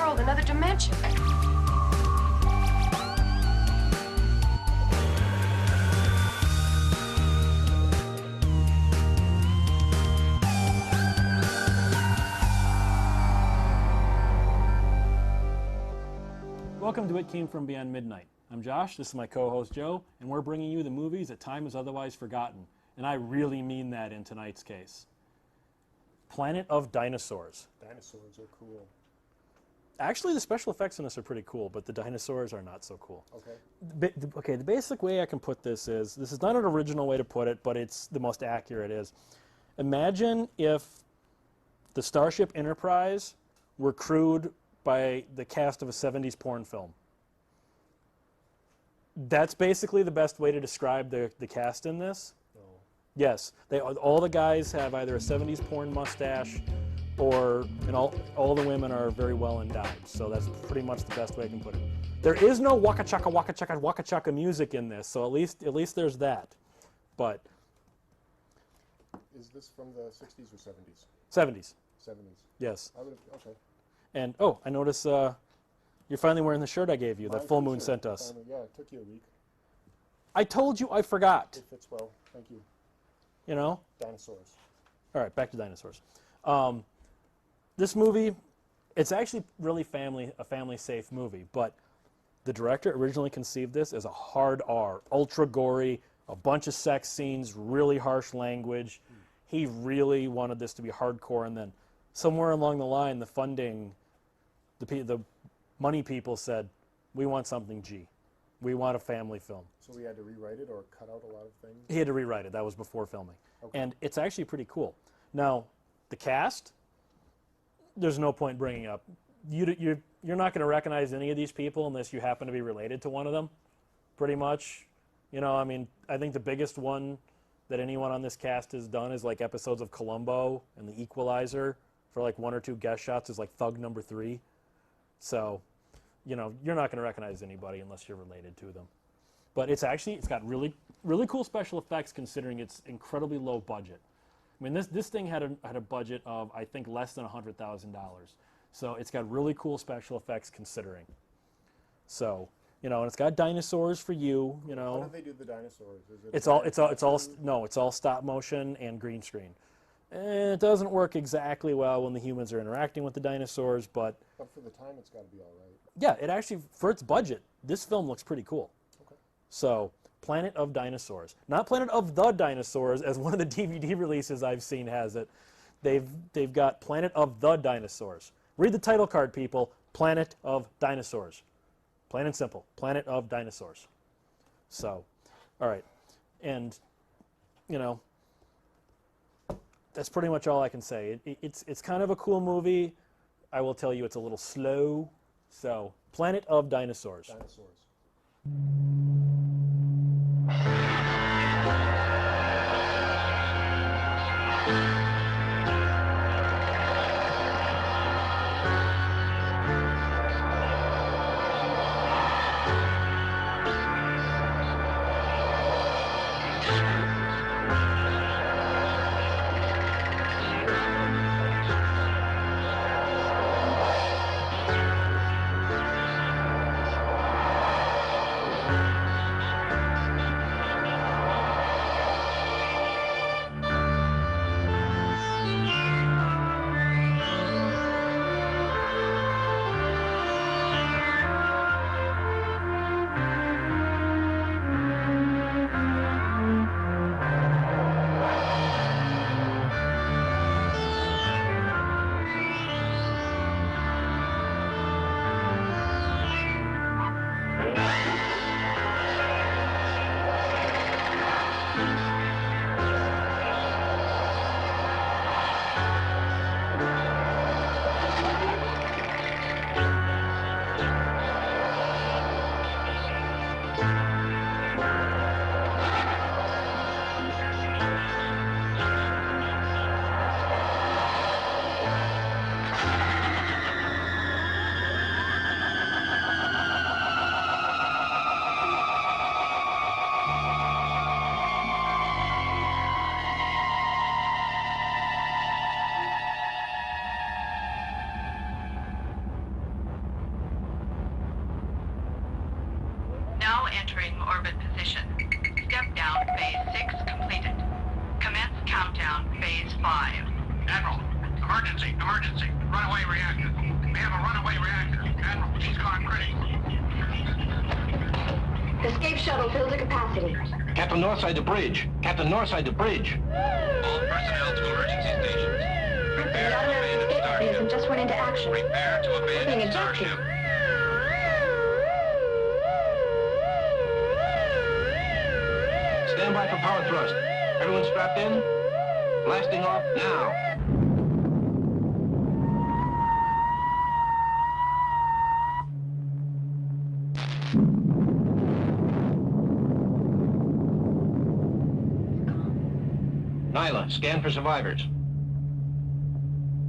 world, another dimension. Welcome to It Came From Beyond Midnight. I'm Josh, this is my co-host Joe, and we're bringing you the movies that time has otherwise forgotten. And I really mean that in tonight's case. Planet of Dinosaurs. Dinosaurs are cool. Actually, the special effects in this are pretty cool, but the dinosaurs are not so cool. Okay. The basic way I can put this is not an original way to put it, but it's the most accurate is, imagine if the Starship Enterprise were crewed by the cast of a 70s porn film. That's basically the best way to describe the cast in this. No. Yes, all the guys have either a 70s porn mustache and all the women are very well endowed. So that's pretty much the best way I can put it. There is no waka chaka waka chaka waka chaka music in this, so at least there's that. But Is this from the 60s or 70s? 70s. 70s. Yes. Okay. And I notice you're finally wearing the shirt I gave you that Full Moon sent us. Finally, yeah, it took you a week. I told you I forgot. It fits well. Thank you. You know? Dinosaurs. All right, back to dinosaurs. This movie, it's actually really a family-safe movie, but the director originally conceived this as a hard R, ultra gory, a bunch of sex scenes, really harsh language. He really wanted this to be hardcore, and then somewhere along the line, the funding, the money people said, we want something G. We want a family film. So we had to rewrite it or cut out a lot of things? He had to rewrite it. That was before filming. Okay. And it's actually pretty cool. Now, the cast, there's no point bringing up. You're not going to recognize any of these people unless you happen to be related to one of them, pretty much. You know, I mean, I think the biggest one that anyone on this cast has done is like episodes of Columbo and The Equalizer for like one or two guest shots is like Thug Number 3. So, you know, you're not going to recognize anybody unless you're related to them. But it's got really, really cool special effects considering its incredibly low budget. I mean, this thing had a budget of, I think, less than $100,000. So it's got really cool special effects considering. So, you know, and it's got dinosaurs for you, you know. How did they do the dinosaurs? Is it it's all stop motion and green screen. And it doesn't work exactly well when the humans are interacting with the dinosaurs, but But for the time, it's got to be all right. yeah, it actually, for its budget, this film looks pretty cool. Okay. So, Planet of Dinosaurs. Not Planet of the Dinosaurs, as one of the DVD releases I've seen has it. They've got Planet of the Dinosaurs. Read the title card, people. Planet of Dinosaurs. Plain and simple. Planet of Dinosaurs. So, all right. And, you know, that's pretty much all I can say. It's kind of a cool movie. I will tell you it's a little slow. So, Planet of Dinosaurs. Dinosaurs. now entering orbit position. Step down phase 6 completed. Commence countdown phase 5. Admiral, emergency, emergency. Runaway reactor. We have a runaway reactor. Admiral, she's gone critical. Escape shuttle filled to capacity. Captain Northside to bridge. Captain Northside to bridge. All personnel to emergency stations. Prepare The to automatic abandon escape starship. mechanism just went into action. Prepare to Being abandon ejected. starship. Stand by for power thrust. Everyone strapped in? Blasting off now. Nyla, scan for survivors.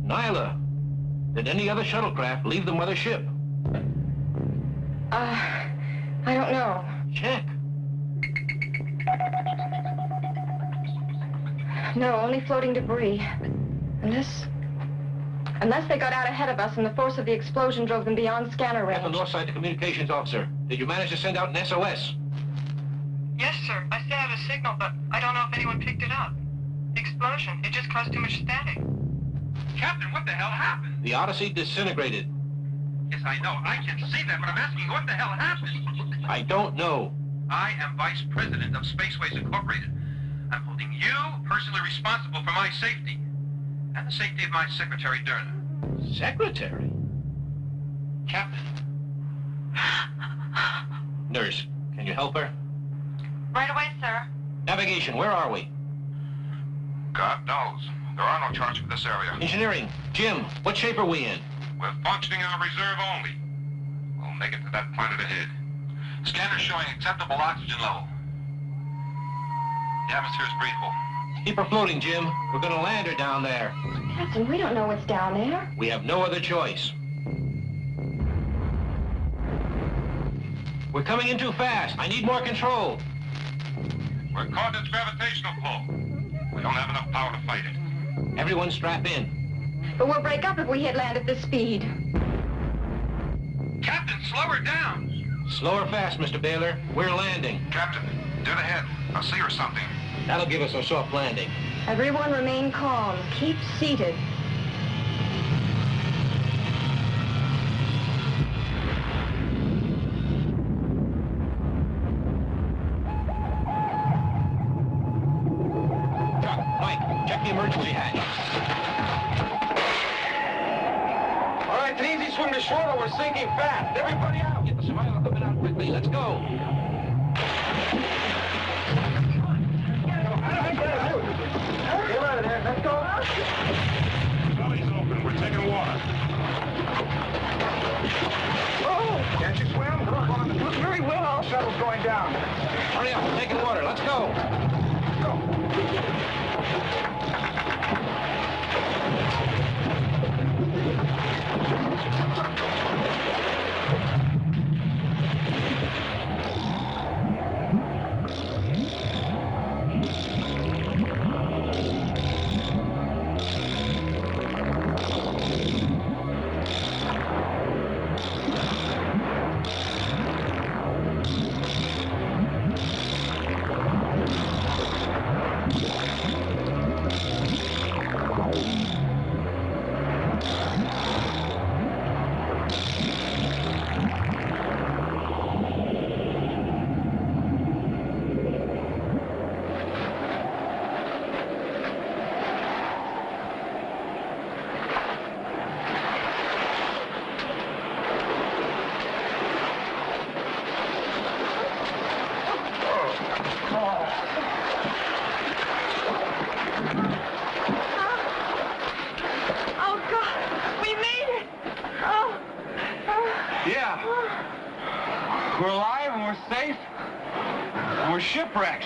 Nyla, did any other shuttlecraft leave the mothership? I don't know. Check. No, only floating debris. Unless they got out ahead of us and the force of the explosion drove them beyond scanner range. Captain Northside to communications officer. Did you manage to send out an SOS? Yes, sir. I sent out a signal, but I don't know if anyone picked it up. The explosion, it just caused too much static. Captain, what the hell happened? The Odyssey disintegrated. Yes, I know. I can see that, but I'm asking what the hell happened? I don't know. I am Vice President of Spaceways Incorporated. I'm holding you personally responsible for my safety and the safety of my secretary, Derna. Secretary? Captain, Nurse, can you help her? Right away, sir. Navigation, where are we? God knows. There are no charts for this area. Engineering, Jim, what shape are we in? We're functioning on reserve only. We'll make it to that planet ahead. Scanner showing acceptable oxygen level. The atmosphere is breathable. Keep her floating, Jim. We're gonna land her down there. Captain, we don't know what's down there. We have no other choice. We're coming in too fast. I need more control. We're caught in its gravitational pull. We don't have enough power to fight it. Everyone strap in. But we'll break up if we hit land at this speed. Captain, slow her down. Slow her fast, Mr. Baylor. We're landing. Captain, dead ahead. I see her something. That'll give us a soft landing. Everyone remain calm. Keep seated. Mike, check the emergency hatch. All right, it's an easy swim to shore, but we're sinking fast. Everybody out. Get the survival equipment out quickly. Let's go. Get out of there. Let's go. Belly's open. We're taking water. Oh! Can't you swim? Come on. Not very well. Shuttle's going down. Hurry up, we're taking water. Let's go. Oh, God! We made it! Oh! Yeah. We're alive and we're safe. And we're shipwrecked.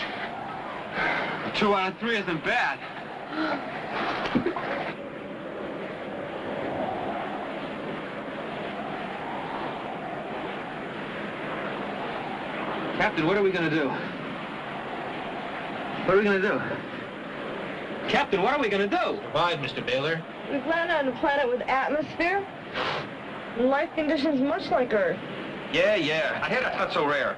2 out of 3 isn't bad. Captain, what are we going to do? What are we going to do? Captain, what are we going to do? Survive, Mr. Baylor. We've landed on a planet with atmosphere and life conditions much like Earth. Yeah. I hear that's not so rare.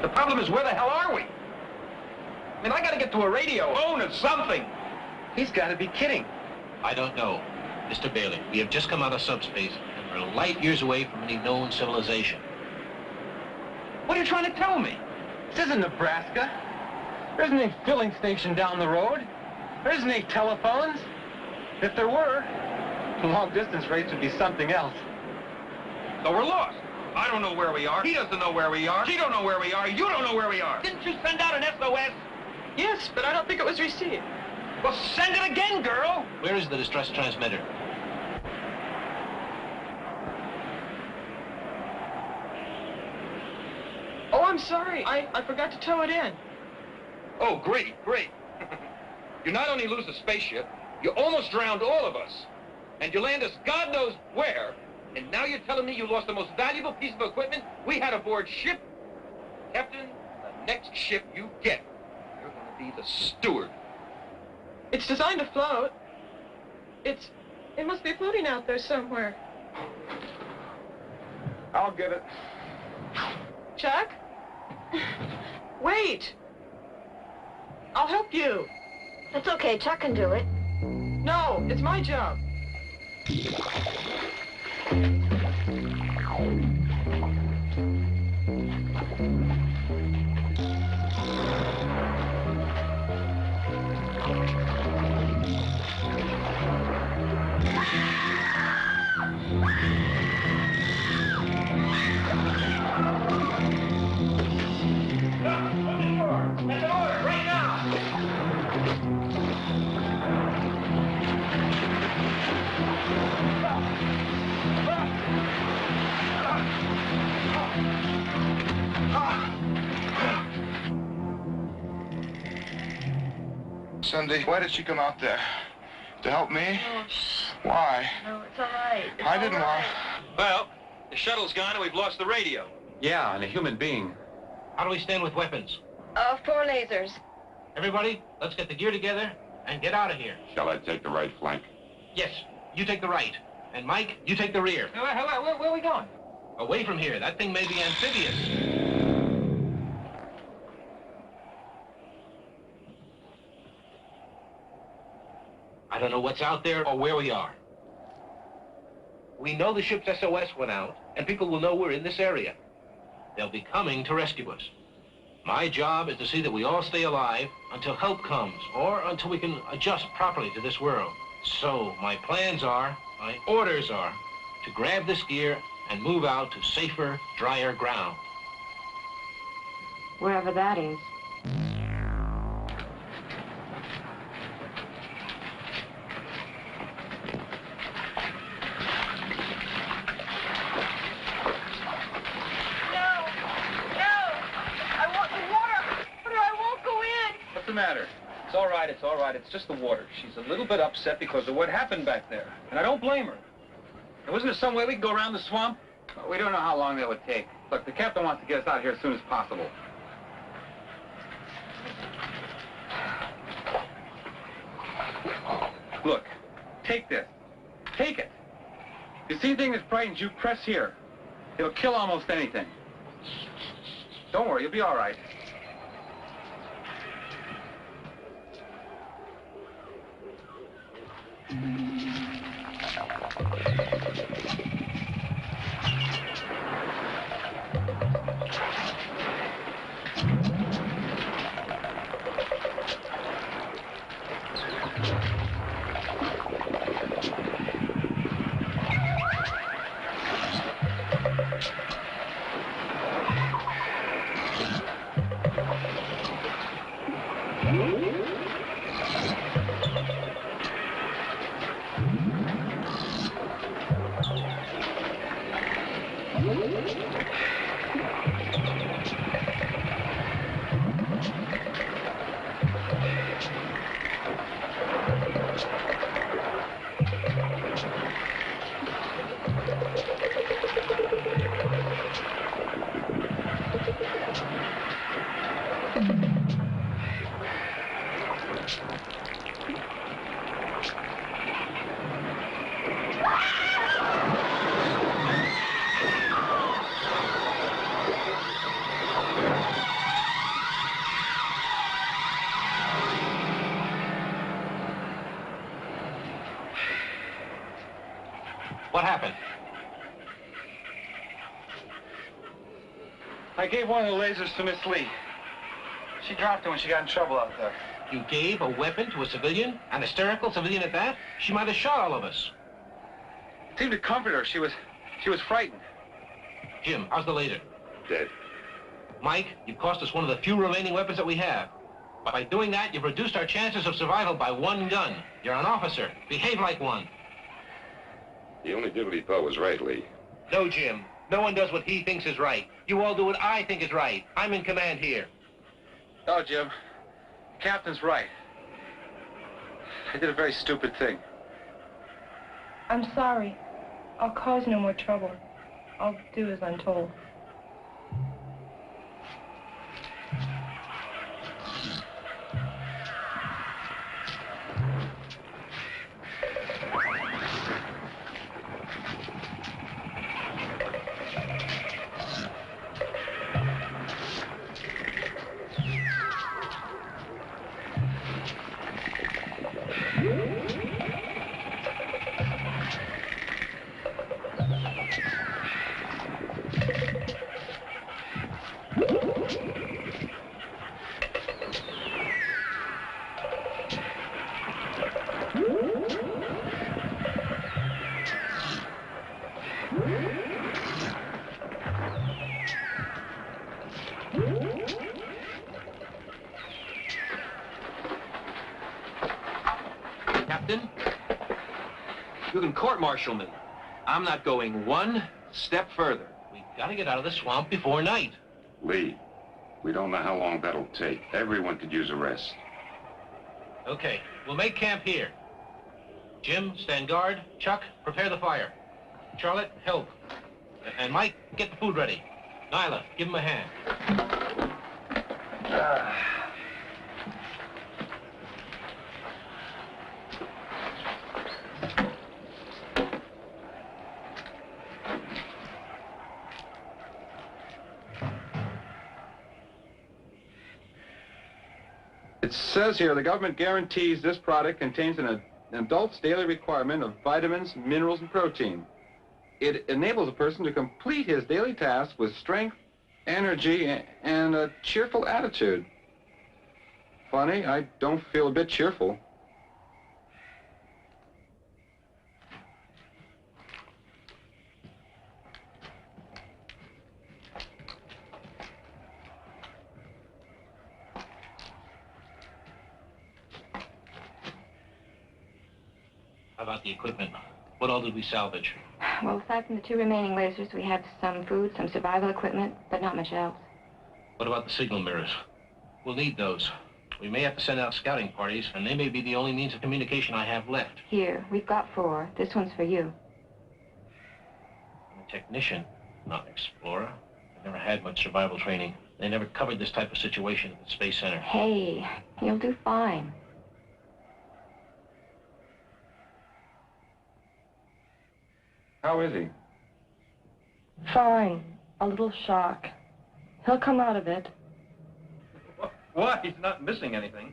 The problem is, where the hell are we? I mean, I gotta get to a radio, phone, or something. He's gotta be kidding. I don't know. Mr. Bailey, we have just come out of subspace, and we're light years away from any known civilization. What are you trying to tell me? This isn't Nebraska. There isn't any filling station down the road. There isn't any telephones. If there were, long-distance rates would be something else. So we're lost. I don't know where we are. He doesn't know where we are. She don't know where we are. You don't know where we are. Didn't you send out an SOS? Yes, but I don't think it was received. Well, send it again, girl. Where is the distress transmitter? Oh, I'm sorry. I forgot to tow it in. Oh, great, great. You not only lose the spaceship, you almost drowned all of us. And you land us God knows where. And now you're telling me you lost the most valuable piece of equipment we had aboard ship? Captain, the next ship you get, you're going to be the steward. It's designed to float. It must be floating out there somewhere. I'll get it. Chuck? Wait! I'll help you. That's okay. Chuck can do it. No, it's my job. That's an order, right now! Cindy, why did she come out there? To help me? Oh, shh. Why? No, it's all right. I didn't want... Well, the shuttle's gone and we've lost the radio. Yeah, and a human being. How do we stand with weapons? 4 lasers. Everybody, let's get the gear together and get out of here. Shall I take the right flank? Yes, you take the right. And Mike, you take the rear. Where are we going? Away from here. That thing may be amphibious. I don't know what's out there or where we are. We know the ship's SOS went out, and people will know we're in this area. They'll be coming to rescue us. My job is to see that we all stay alive until help comes, or until we can adjust properly to this world. So my plans are, my orders are, to grab this gear and move out to safer, drier ground. Wherever that is. What's the matter? It's all right, it's all right. It's just the water. She's a little bit upset because of what happened back there. And I don't blame her. Wasn't there some way we could go around the swamp? We don't know how long that would take. Look, the captain wants to get us out of here as soon as possible. Look, take this. Take it. If you see anything that frightens you, press here. It'll kill almost anything. Don't worry, you'll be all right. What happened? I gave one of the lasers to Miss Lee. She dropped it when she got in trouble out there. You gave a weapon to a civilian? An hysterical civilian at that? She might have shot all of us. It seemed to comfort her. She was frightened. Jim, how's the laser? Dead. Mike, you've cost us one of the few remaining weapons that we have. By doing that, you've reduced our chances of survival by one gun. You're an officer. Behave like one. He only did what he thought was right, Lee. No, Jim. No one does what he thinks is right. You all do what I think is right. I'm in command here. Oh, Jim. The captain's right. I did a very stupid thing. I'm sorry. I'll cause no more trouble. I'll do as I'm told. Captain, you can court-martial me. I'm not going one step further. We've got to get out of the swamp before night. Lee, we don't know how long that'll take. Everyone could use a rest. Okay, we'll make camp here. Jim, stand guard. Chuck, prepare the fire. Charlotte, help. And Mike, get the food ready. Nyla, give him a hand. It says here the government guarantees this product contains an adult's daily requirement of vitamins, minerals, and protein. It enables a person to complete his daily tasks with strength, energy, and a cheerful attitude. Funny, I don't feel a bit cheerful. How about the equipment? What all did we salvage? Well, aside from the 2 remaining lasers, we have some food, some survival equipment, but not much else. What about the signal mirrors? We'll need those. We may have to send out scouting parties, and they may be the only means of communication I have left. Here, we've got 4. This one's for you. I'm a technician, not an explorer. I've never had much survival training. They never covered this type of situation at the Space Center. Hey, you'll do fine. How is he? Fine. A little shock. He'll come out of it. What? He's not missing anything.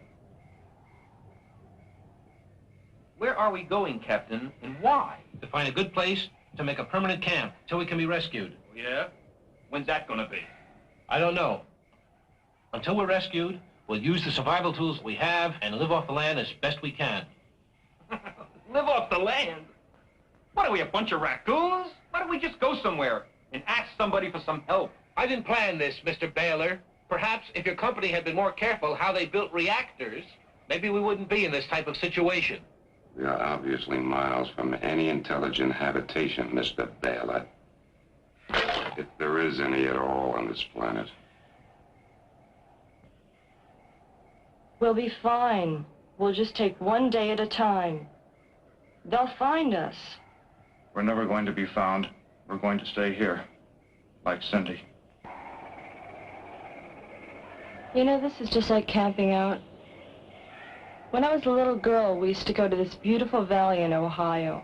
Where are we going, Captain, and why? To find a good place to make a permanent camp till we can be rescued. Yeah? When's that gonna be? I don't know. Until we're rescued, we'll use the survival tools we have and live off the land as best we can. Live off the land? What are we, a bunch of raccoons? Why don't we just go somewhere and ask somebody for some help? I didn't plan this, Mr. Baylor. Perhaps if your company had been more careful how they built reactors, maybe we wouldn't be in this type of situation. We are obviously miles from any intelligent habitation, Mr. Baylor. If there is any at all on this planet. We'll be fine. We'll just take one day at a time. They'll find us. We're never going to be found. We're going to stay here, like Cindy. You know, this is just like camping out. When I was a little girl, we used to go to this beautiful valley in Ohio.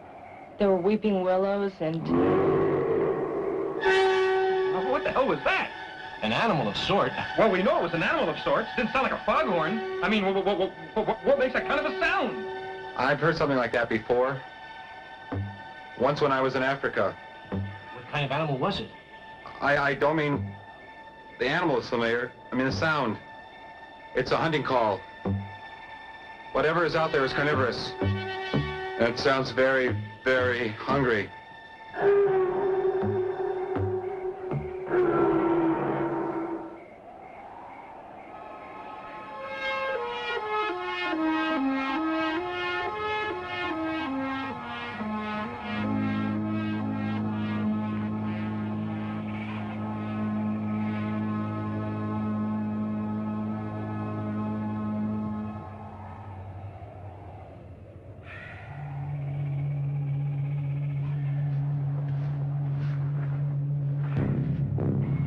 There were weeping willows and... What the hell was that? An animal of sort. Well, we know it was an animal of sorts. Didn't sound like a foghorn. I mean, what makes that kind of a sound? I've heard something like that before. Once when I was in Africa. What kind of animal was it? I don't mean the animal is familiar. I mean the sound. It's a hunting call. Whatever is out there is carnivorous. And it sounds very, very hungry.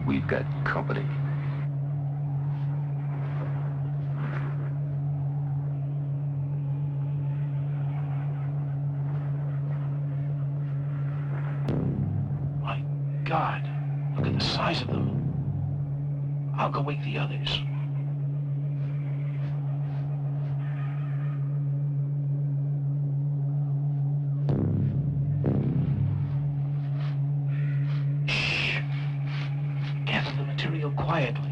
We've got company. My God, look at the size of them. I'll go wake the others. Shh. Gather the material quietly.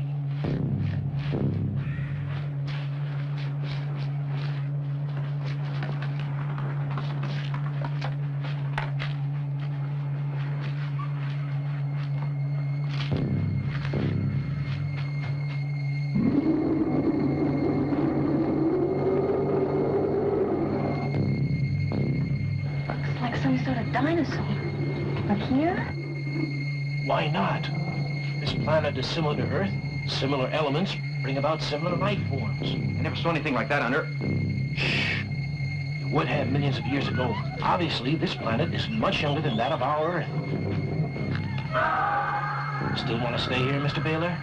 Looks like some sort of dinosaur. Up here? Why not? This planet is similar to Earth. Similar elements bring about similar life forms. I never saw anything like that on Earth. Shh. You would have millions of years ago. Obviously, this planet is much younger than that of our Earth. Still want to stay here, Mr. Baylor?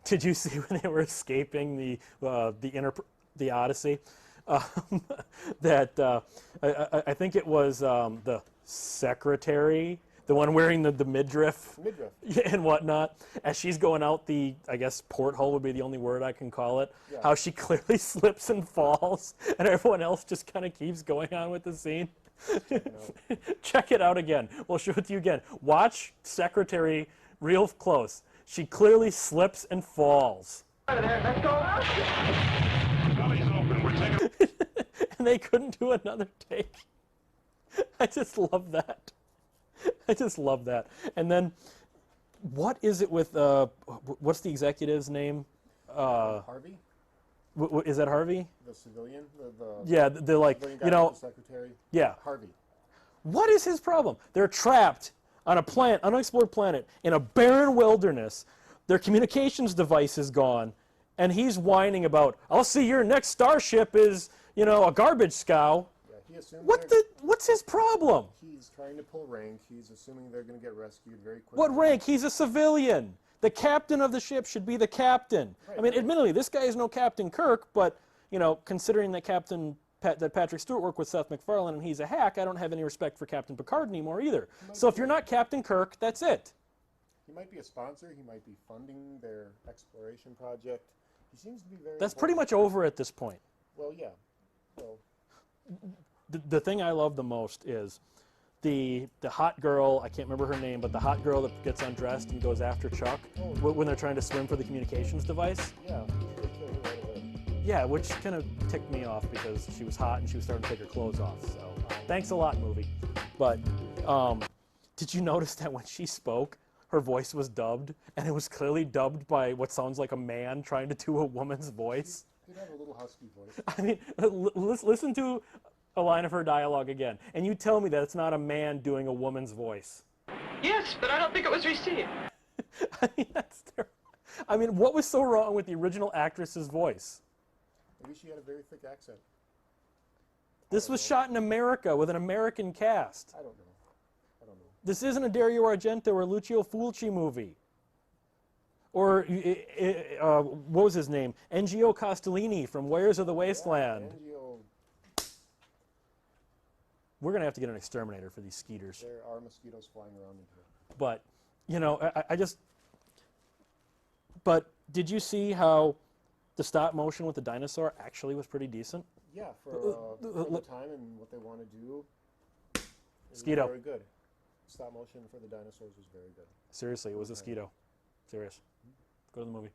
Did you see when they were escaping the Odyssey? That I think it was the secretary, the one wearing the midriff, and whatnot, as she's going out the, I guess porthole would be the only word I can call it. Yeah. How she clearly slips and falls, and everyone else just kind of keeps going on with the scene. Check it out again. We'll show it to you again. Watch secretary real close. She clearly slips and falls. Out of there, let's go. And they couldn't do another take. I just love that. I just love that. And then, what is it with, what's the executive's name? Harvey? Is that Harvey? The civilian? Yeah, they're like, civilian guy you know, with the secretary? yeah. Harvey. What is his problem? They're trapped on a unexplored planet in a barren wilderness. Their communications device is gone, and he's whining about, I'll see your next starship is, you know, a garbage scow. Yeah, he assumes What's his problem? he's trying to pull rank. He's assuming they're going to get rescued very quickly. What rank? He's a civilian. The captain of the ship should be the captain. Right, I mean, right. admittedly, this guy is no Captain Kirk, but, you know, considering that that Patrick Stewart worked with Seth MacFarlane and he's a hack, I don't have any respect for Captain Picard anymore either. So if you're not Captain Kirk, that's it. He might be a sponsor. He might be funding their exploration project. He seems to be very That's pretty much over at this point. Well, yeah. Well, The thing I love the most is the hot girl, I can't remember her name, but the hot girl that gets undressed and goes after Chuck when they're trying to swim for the communications device. yeah. They kill her right away. Yeah, which kind of ticked me off because she was hot and she was starting to take her clothes off. So thanks a lot, movie. But did you notice that when she spoke, her voice was dubbed, and it was clearly dubbed by what sounds like a man trying to do a woman's voice? She did have a little husky voice. I mean, listen to a line of her dialogue again, and you tell me that it's not a man doing a woman's voice. Yes, but I don't think it was received. I mean, that's terrible. I mean, what was so wrong with the original actress's voice? Maybe she had a very thick accent. This was shot in America with an American cast. I don't know. This This isn't a Dario Argento or Lucio Fulci movie. Or what was his name? N.G.O. Castellini from Warriors of the Wasteland. NGO, We're going to have to get an exterminator for these skeeters. there are mosquitoes flying around in here. But, you know, but did you see how the stop motion with the dinosaur actually was pretty decent? Yeah, for the time and what they want to do, it was Skeeto. very good. Stop motion for the dinosaurs was very good. Seriously, it was a Skeeto. Serious. Go to the movie.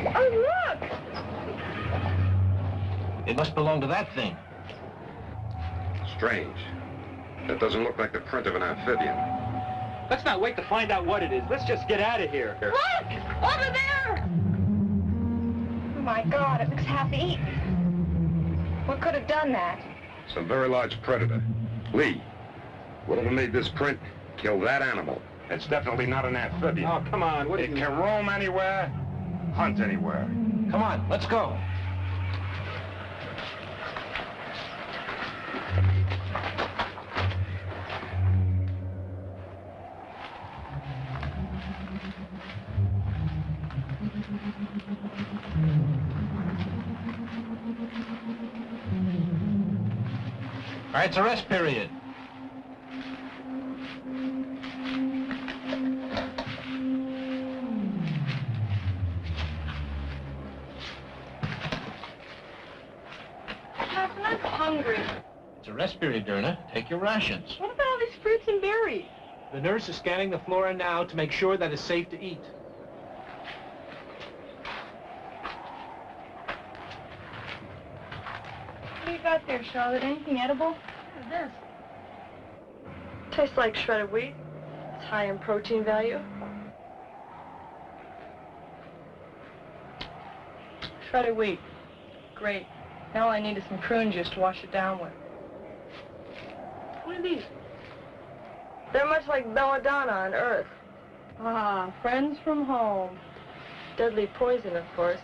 Oh, look! It must belong to that thing. Strange. That doesn't look like the print of an amphibian. Let's not wait to find out what it is. Let's just get out of here. Look! Over there! Oh my God, it looks half-eaten. What could have done that? Some very large predator. Lee, whatever made this print, kill that animal. It's definitely not an amphibian. Oh, come on. What It can roam anywhere, hunt anywhere. Come on, let's go. All right, it's a rest period. Captain, I'm hungry. It's a rest period, Derna. Take your rations. What about all these fruits and berries? The nurse is scanning the flora now to make sure that it's safe to eat. What do you got there, Charlotte? Anything edible? What is this? Tastes like shredded wheat. It's high in protein value. Shredded wheat. Great. Now all I need is some prune juice to wash it down with. What are these? They're much like belladonna on Earth. Ah, friends from home. Deadly poison, of course.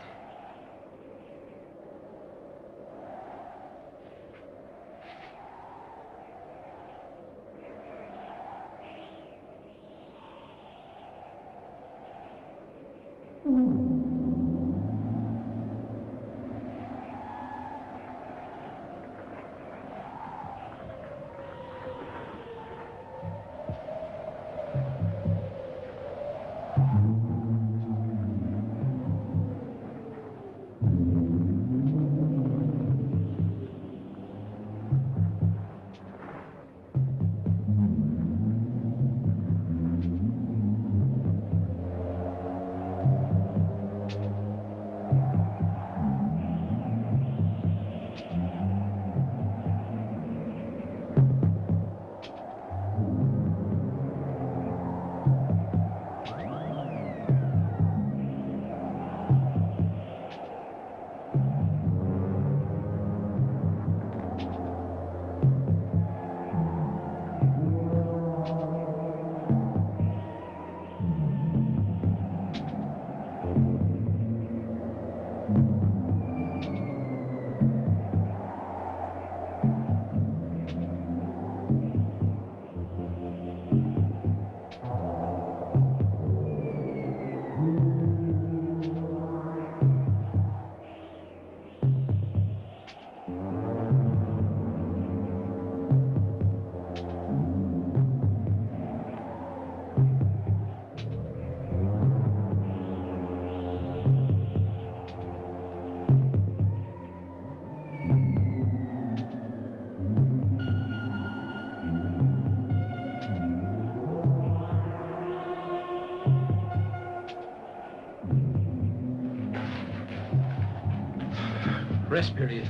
Rest period.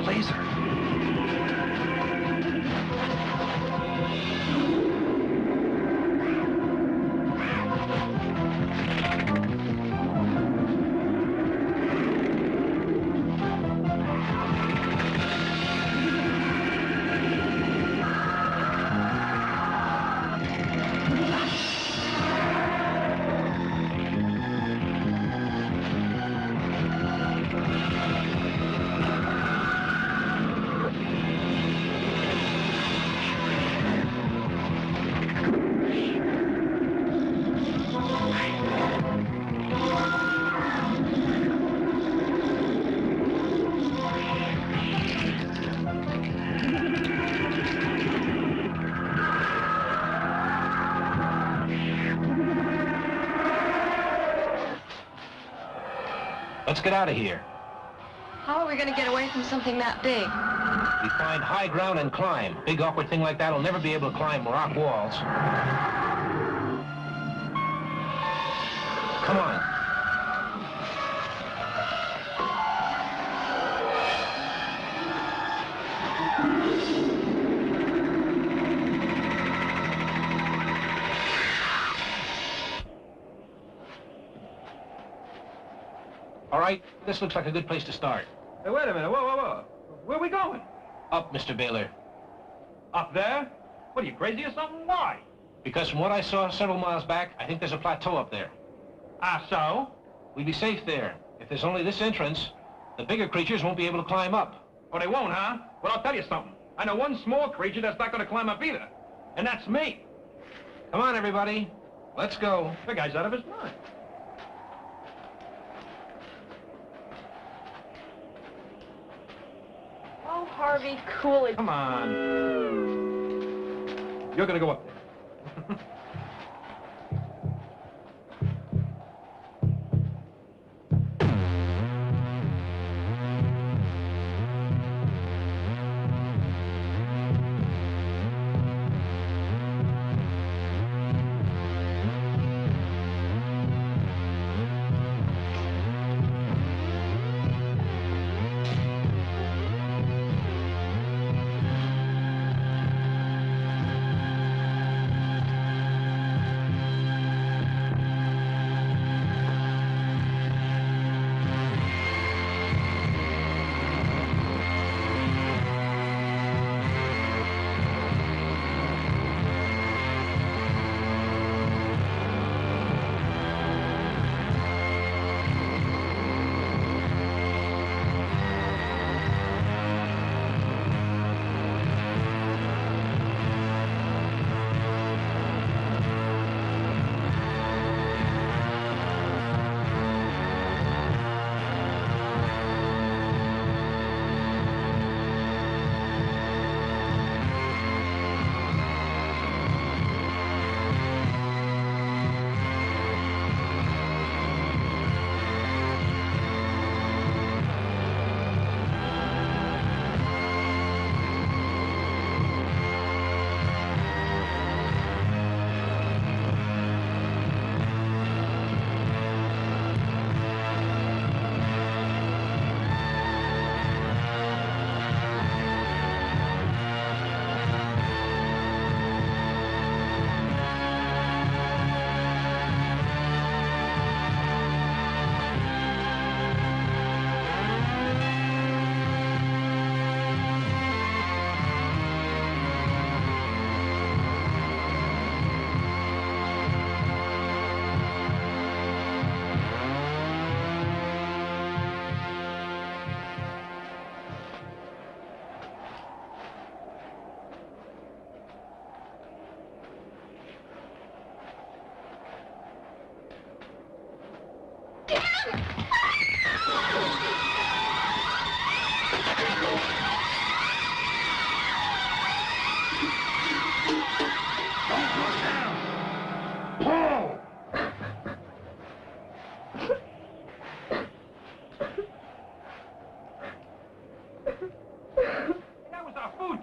a laser. Let's get out of here. How are we going to get away from something that big? We find high ground and climb. Big awkward thing like that will never be able to climb rock walls. Come on. All right, this looks like a good place to start. Hey, wait a minute. Whoa, whoa, whoa. Where are we going? Up, Mr. Baylor. Up there? What, are you crazy or something? Why? Because from what I saw several miles back, I think there's a plateau up there. Ah, so? We'd be safe there. If there's only this entrance, the bigger creatures won't be able to climb up. Oh, they won't, huh? Well, I'll tell you something. I know one small creature that's not going to climb up either. And that's me. Come on, everybody. Let's go. The guy's out of his mind. Oh, Harvey, cool it. Come on. You're going to go up there.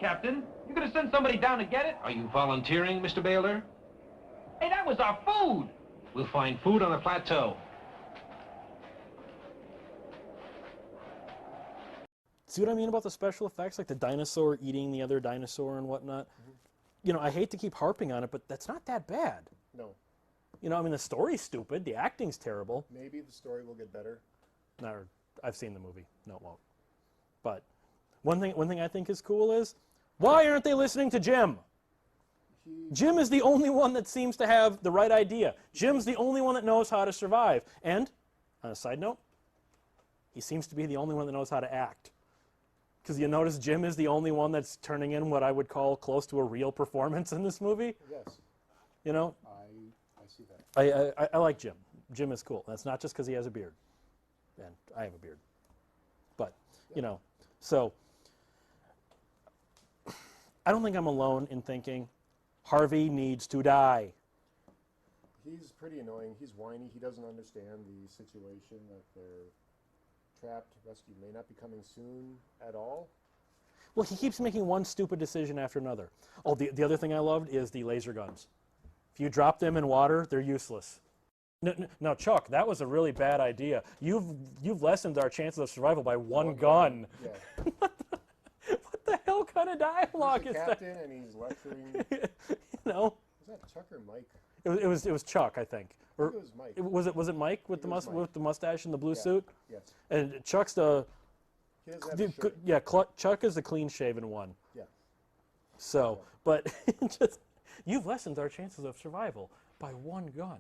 Captain. You gonna send somebody down to get it? Are you volunteering, Mr. Baylor? Hey, that was our food. We'll find food on the plateau. see what I mean about the special effects, like the dinosaur eating the other dinosaur and whatnot? You know, I hate to keep harping on it, but that's not that bad. No. You know, I mean, the story's stupid, the acting's terrible. Maybe the story will get better. No, I've seen the movie. No, it won't. But one thing I think is cool is, why aren't they listening to Jim? Jim is the only one that seems to have the right idea. Jim's the only one that knows how to survive. And, on a side note, he seems to be the only one that knows how to act. Because you notice Jim is the only one that's turning in what I would call close to a real performance in this movie. Yes. You know? I see that. I like Jim. Jim is cool. That's not just because he has a beard. And I have a beard. But, you know, so I don't think I'm alone in thinking Harvey needs to die. He's pretty annoying. He's whiny. He doesn't understand the situation that they're trapped. Rescue may not be coming soon at all. Well, he keeps making one stupid decision after another. Oh, the other thing I loved is the laser guns. If you drop them in water, they're useless. No, Chuck, that was a really bad idea. You've lessened our chances of survival by one gun. Yeah. What the hell kind of dialogue He's is a that? captain and he's lecturing. You know. Was that Chuck or Mike? It was Chuck, I think. I think it was Mike. Was it Mike with the mustache and the blue Yeah. suit? Yes. And Chuck's the He doesn't have a shirt. yeah. Chuck is the clean-shaven one. Yeah. So, but just you've lessened our chances of survival by one gun.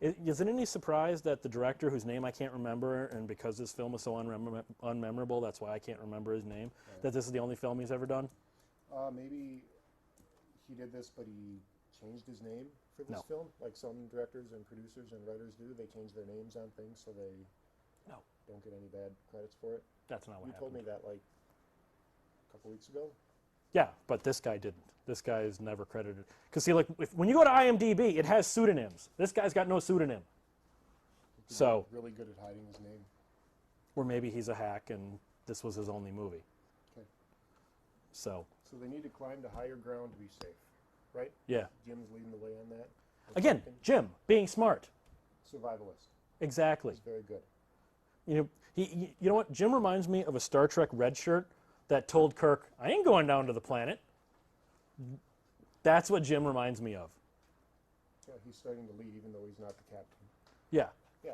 Is it any surprise that the director, whose name I can't remember, and because this film is so unmemorable, that's why I can't remember his name, that this is the only film he's ever done? Maybe he did this, but he changed his name for this No. film, like some directors and producers and writers do. They change their names on things so they don't get any bad credits for it. That's not what You happened. told me that like a couple weeks ago. Yeah, but this guy didn't. This guy is never credited. Because see, like, when you go to IMDb, it has pseudonyms. This guy's got no pseudonym. He's So, really good at hiding his name. or maybe he's a hack and this was his only movie. Okay. So, So they need to climb to higher ground to be safe, right? yeah. Jim's leading the way on that. Again, Jim, being smart. Survivalist. Exactly. He's very good. You know, you know what? Jim reminds me of a Star Trek red shirt that told Kirk, I ain't going down to the planet. That's what Jim reminds me of. Yeah, he's starting to lead even though he's not the captain. Yeah. Yeah.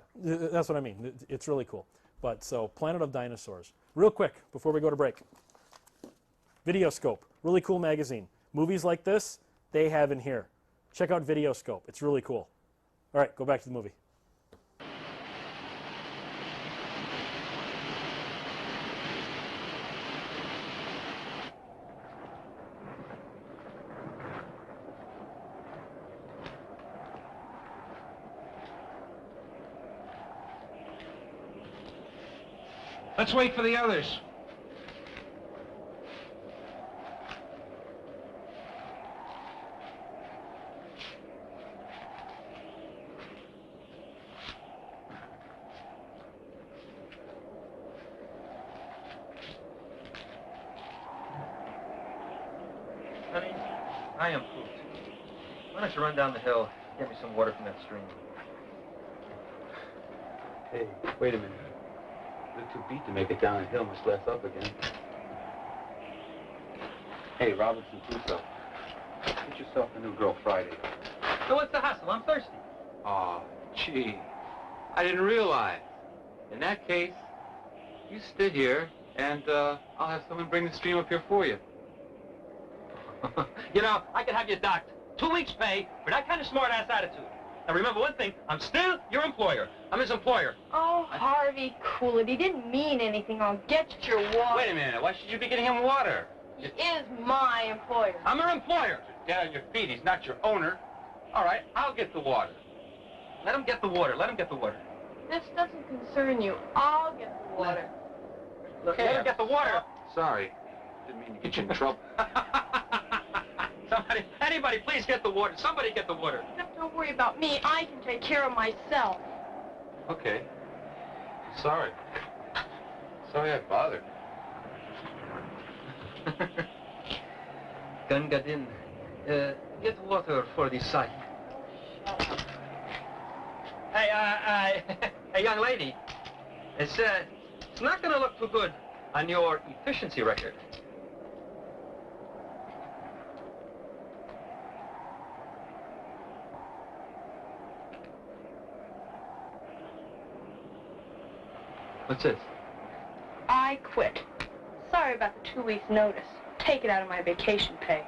That's what I mean. It's really cool. But so, Planet of Dinosaurs. Real quick, before we go to break. Videoscope. Really cool magazine. Movies like this, they have in here. Check out Videoscope. It's really cool. All right, go back to the movie. Let's wait for the others. Honey, I am pooped. Why don't you run down the hill, get me some water from that stream? Hey, wait a minute. You're too beat to make it down the hill, much less up again. Hey, Robinson Crusoe, get yourself a new girl Friday. So what's the hustle? I'm thirsty. Aw, gee, I didn't realize. In that case, you stay here, and I'll have someone bring the stream up here for you. You know, I could have you docked 2 weeks' pay for that kind of smart-ass attitude. Now remember one thing, I'm still your employer. I'm his employer. Oh, Harvey, cool it. He didn't mean anything. I'll get your water. Wait a minute, why should you be getting him water? He is my employer. I'm her employer. Down on your feet, he's not your owner. All right, I'll get the water. Let him get the water. Let him get the water. This doesn't concern you. I'll get the water. Let him get the water. Sorry, didn't mean to get you in trouble. Somebody, anybody, please get the water. Somebody get the water. Don't worry about me. I can take care of myself. Okay. Sorry. Sorry I bothered. Gangadin, get water for the site. Hey, hey, young lady. It's not gonna look too good on your efficiency record. What's this? I quit. Sorry about the 2 weeks' notice. Take it out of my vacation pay.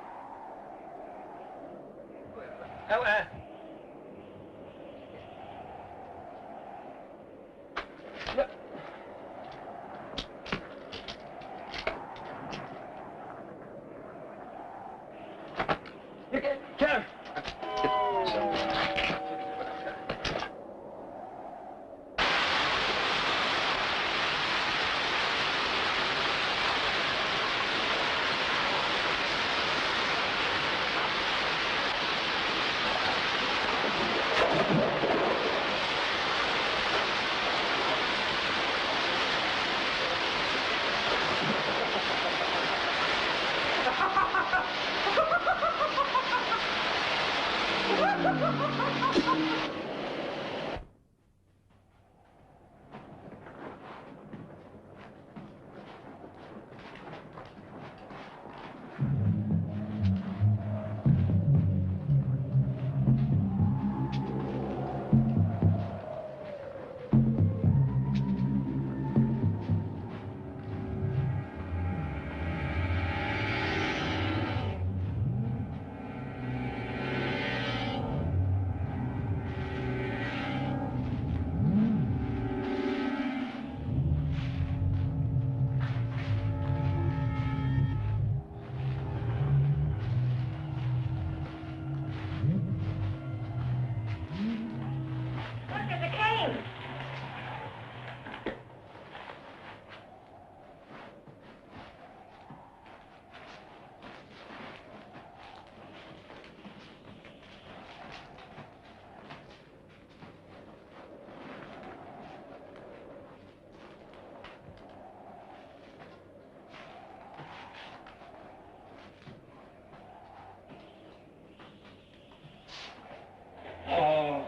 Oh,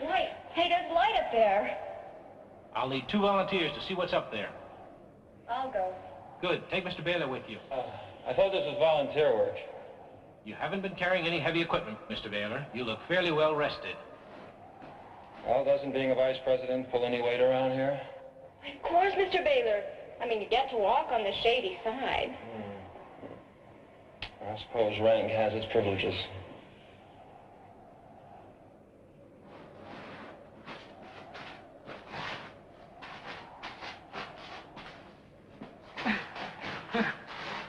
Wait, hey, there's light up there. I'll need 2 volunteers to see what's up there. I'll go. Good. Take Mr. Baylor with you. I thought this was volunteer work. You haven't been carrying any heavy equipment, Mr. Baylor. You look fairly well rested. Well, doesn't being a vice president pull any weight around here? Of course, Mr. Baylor. I mean, you get to walk on the shady side. I suppose rank has its privileges.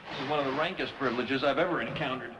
This is one of the rankest privileges I've ever encountered.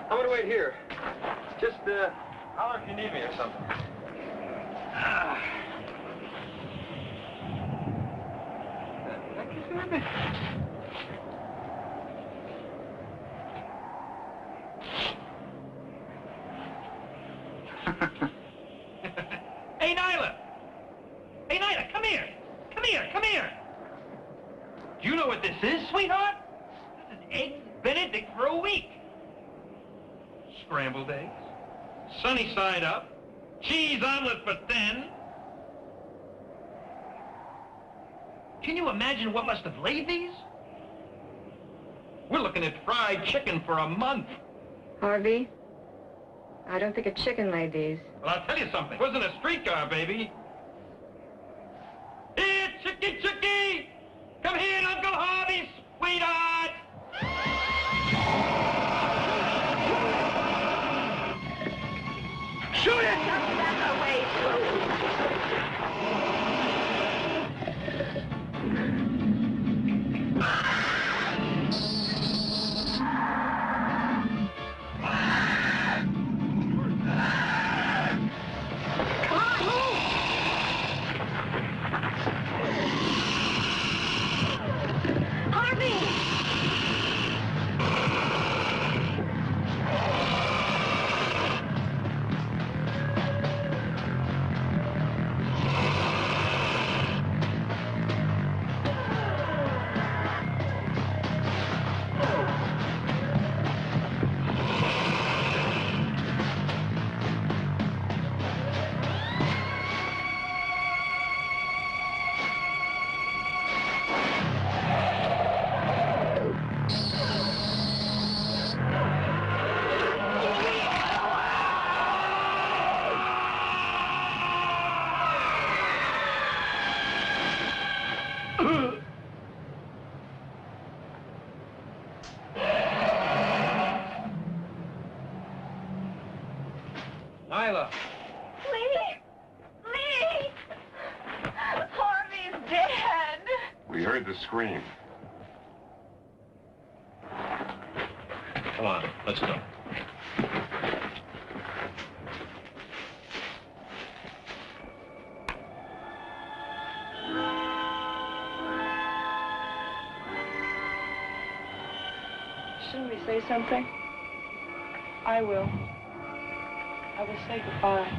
I'm gonna wait here. Just, holler if you need me or something. Hey, Nyla! Hey, Nyla, come here! Come here, come here! Do you know what this is, sweetheart? This is Eggs Benedict for a week. Scrambled eggs, sunny side up, cheese omelet for 10. Can you imagine what must have laid these? We're looking at fried chicken for a month. Harvey, I don't think a chicken laid these. Well, I'll tell you something. It wasn't a streetcar, baby. Here, Chicky, Chicky! Come here, Uncle Harvey, sweetheart! Shoot it! That's our way. Nyla. Lee! Lee! Harvey's dead. We heard the scream. Come on, let's go. Shouldn't we say something? I will. I will say goodbye.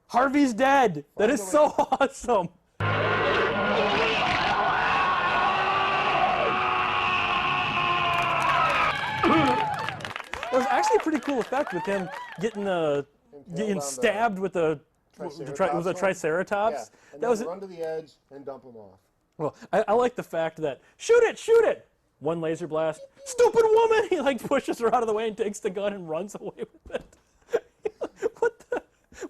Harvey's dead. That is so awesome. That was actually a pretty cool effect with him getting stabbed with a was a triceratops. Yeah, and that was run to the edge and dump him off. Well, I like the fact that shoot it. One laser blast. Stupid woman. He like pushes her out of the way and takes the gun and runs away with it.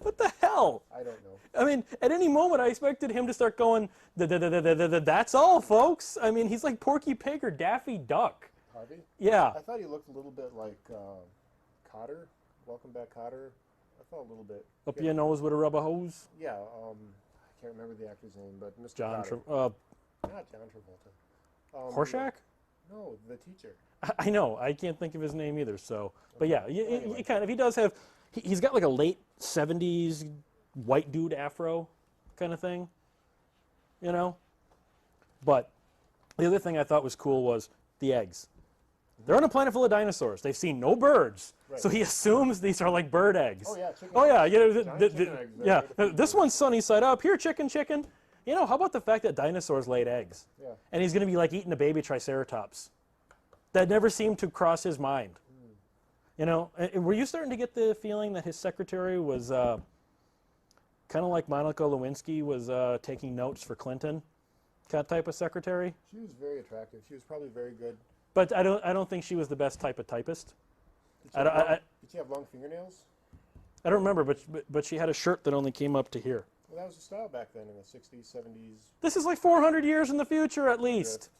What the hell? I don't know. I mean, at any moment, I expected him to start going, that's all, folks. I mean, he's like Porky Pig or Daffy Duck. Harvey? Yeah. I thought he looked a little bit like Cotter. Welcome Back, Cotter. I thought a little bit. Up your nose with a rubber hose? Yeah, I can't remember the actor's name, but Mr. John Cotter. Not John Travolta. Horshack? No, the teacher. I know. I can't think of his name either, so. But yeah, he kind of, he does have, he's got like a late 70s white dude afro kind of thing, you know? But the other thing I thought was cool was the eggs. They're on a planet full of dinosaurs. They've seen no birds, right. So he assumes these are like bird eggs. Oh yeah, chicken. Oh yeah, Eggs, yeah. This one's sunny side up. Here, chicken. You know, how about the fact that dinosaurs laid eggs? Yeah. And he's going to be like eating a baby triceratops. That never seemed to cross his mind. You know, were you starting to get the feeling that his secretary was kind of like Monica Lewinsky was taking notes for Clinton, that type of secretary? She was very attractive. She was probably very good. But I don't think she was the best type of typist. Did she have long fingernails? I don't remember, but she had a shirt that only came up to here. Well, that was the style back then in the 60s, 70s. This is like 400 years in the future, at least.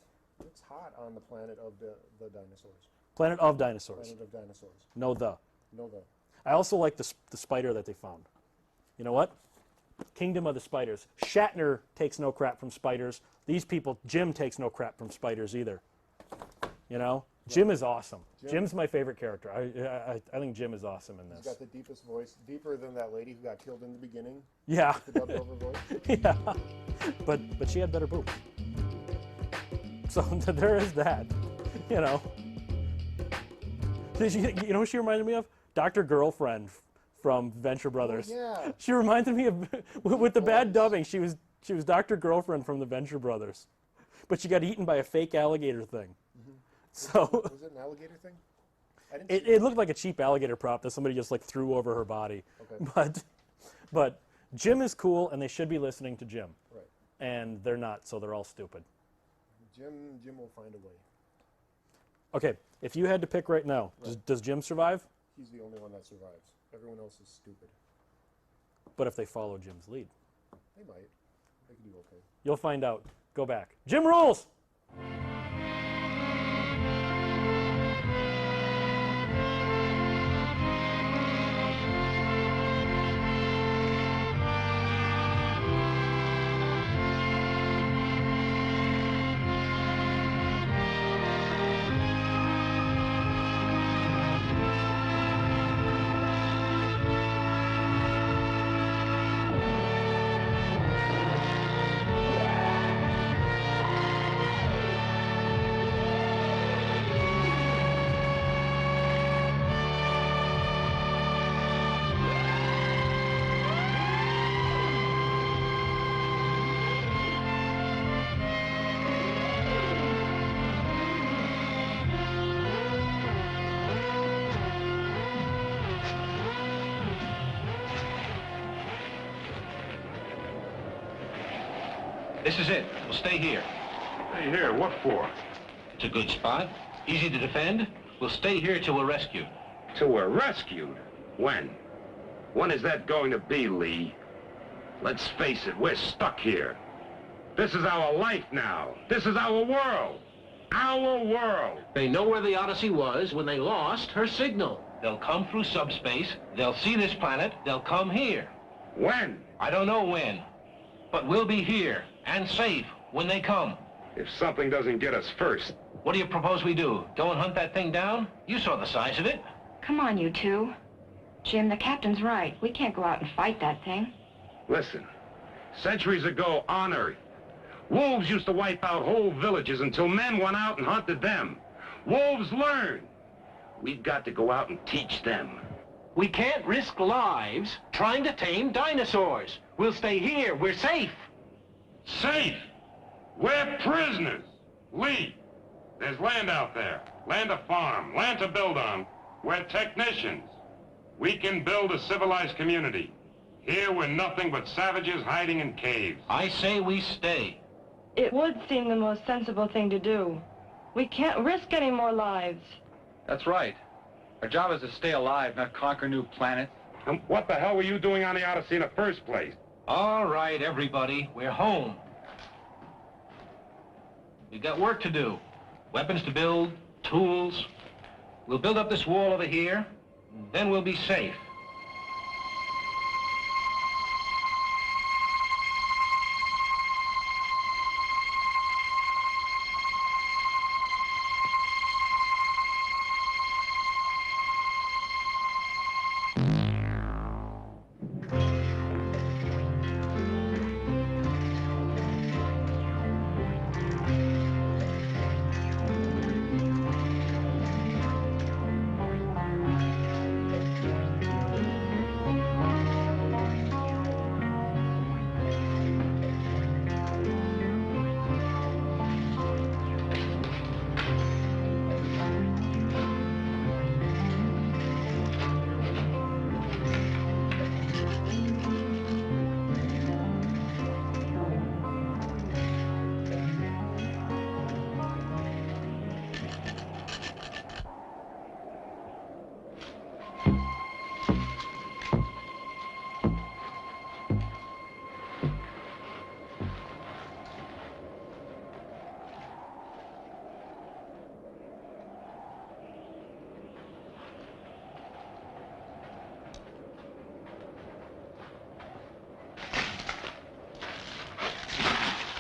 It's hot on the planet of the dinosaurs. Planet of dinosaurs. Planet of dinosaurs. No the. No the. I also like the spider that they found. You know what? Kingdom of the Spiders. Shatner takes no crap from spiders. These people, Jim takes no crap from spiders either. You know? Yeah. Jim is awesome. Jim's my favorite character. I think Jim is awesome in this. He's got the deepest voice, deeper than that lady who got killed in the beginning. Yeah. The dubbed over voice. Yeah. But she had better boobs. So there is that. You know. You know what she reminded me of? Dr. Girlfriend from Venture Brothers. Oh, yeah. She reminded me of, with the bad dubbing, she was Dr. Girlfriend from the Venture Brothers. but she got eaten by a fake alligator thing. So Was it an alligator thing? I didn't see it looked like a cheap alligator prop that somebody just like threw over her body. Okay. But Jim is cool, and they should be listening to Jim. Right. And they're not, so they're all stupid. Jim will find a way. Okay, if you had to pick right now, does Jim survive? He's the only one that survives. Everyone else is stupid. But if they follow Jim's lead, They might. They can do okay. you'll find out. Go back. Jim rules! This is it. We'll stay here. Hey, here, what for? It's a good spot. Easy to defend. We'll stay here till we're rescued. Till we're rescued? When? When is that going to be, Lee? Let's face it, we're stuck here. This is our life now. This is our world. Our world. They know where the Odyssey was when they lost her signal. They'll come through subspace. They'll see this planet. They'll come here. When? I don't know when. But we'll be here and safe when they come. If something doesn't get us first. What do you propose we do? Go and hunt that thing down? You saw the size of it. Come on, you two. Jim, the captain's right. We can't go out and fight that thing. Listen, centuries ago on Earth, wolves used to wipe out whole villages until men went out and hunted them. Wolves learn. We've got to go out and teach them. We can't risk lives trying to tame dinosaurs. We'll stay here. We're safe. Safe? We're prisoners. Lee, there's land out there. Land to farm, land to build on. We're technicians. We can build a civilized community. Here we're nothing but savages hiding in caves. I say we stay. It would seem the most sensible thing to do. We can't risk any more lives. That's right. Our job is to stay alive, not conquer new planets. What the hell were you doing on the Odyssey in the first place? All right, everybody. We're home. We've got work to do. Weapons to build, tools. We'll build up this wall over here, and then we'll be safe.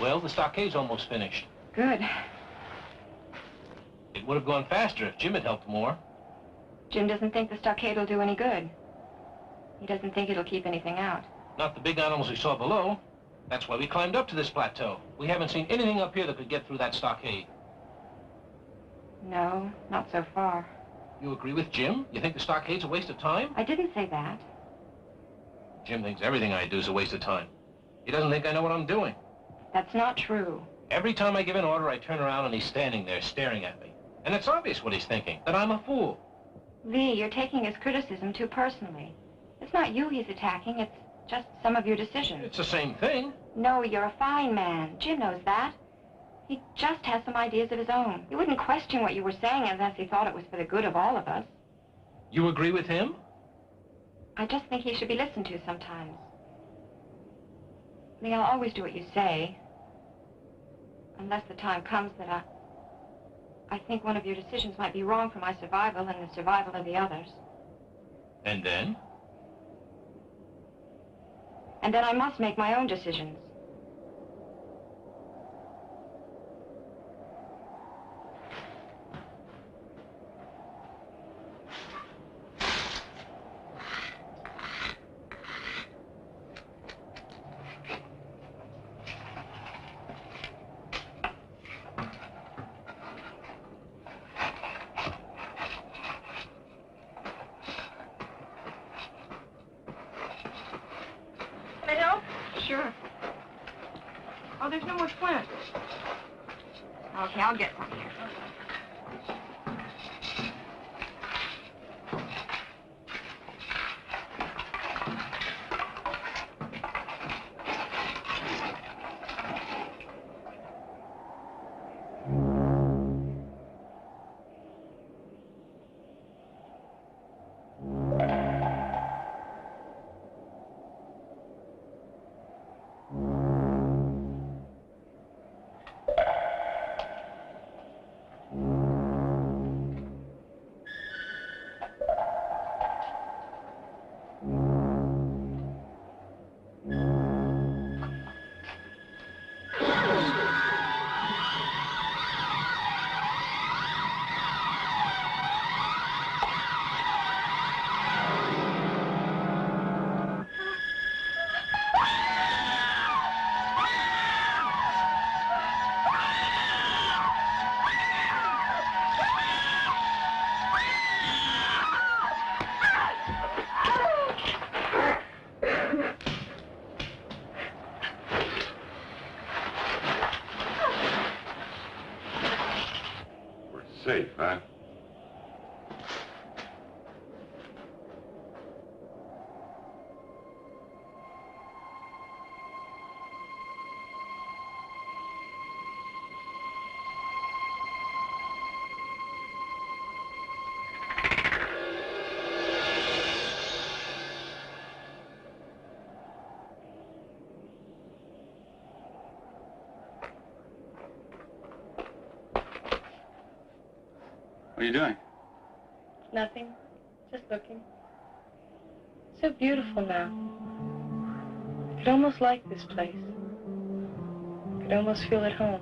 Well, the stockade's almost finished. Good. It would have gone faster if Jim had helped more. Jim doesn't think the stockade will do any good. He doesn't think it'll keep anything out. Not the big animals we saw below. That's why we climbed up to this plateau. We haven't seen anything up here that could get through that stockade. No, not so far. You agree with Jim? You think the stockade's a waste of time? I didn't say that. Jim thinks everything I do is a waste of time. He doesn't think I know what I'm doing. That's not true. Every time I give an order, I turn around and he's standing there staring at me. And it's obvious what he's thinking, that I'm a fool. Lee, you're taking his criticism too personally. It's not you he's attacking, it's just some of your decisions. It's the same thing. No, you're a fine man. Jim knows that. He just has some ideas of his own. He wouldn't question what you were saying unless he thought it was for the good of all of us. You agree with him? I just think he should be listened to sometimes. Lee, I'll always do what you say. Unless the time comes that I think one of your decisions might be wrong for my survival and the survival of the others. And then? And then I must make my own decisions. Sure. Oh, there's no more flint. Okay, I'll get one here. Safe, huh? What are you doing? Nothing. Just looking. So beautiful now. I could almost like this place. I could almost feel at home.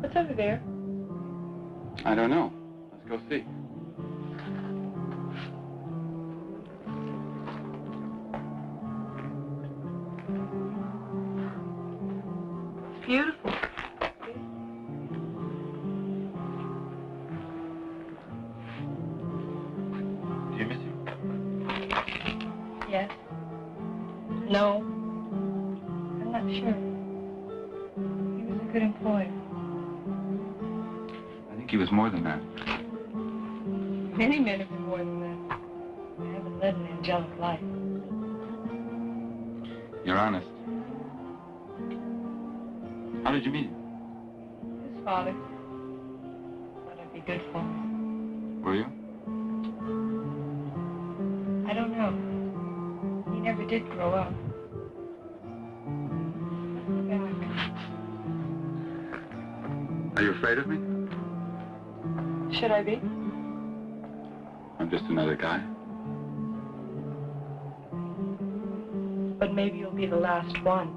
What's over there? I don't know. Let's go see. It's beautiful. Do you miss him? Yes. No. I'm not sure. He was a good employer. I think he was more than that. Many men have been more than that. I haven't led an angelic life. You're honest. How did you meet him? His father. Thought I'd be good for him. Were you? I don't know. He never did grow up. Are you afraid of me? Should I be? I'm just another guy. But maybe you'll be the last one.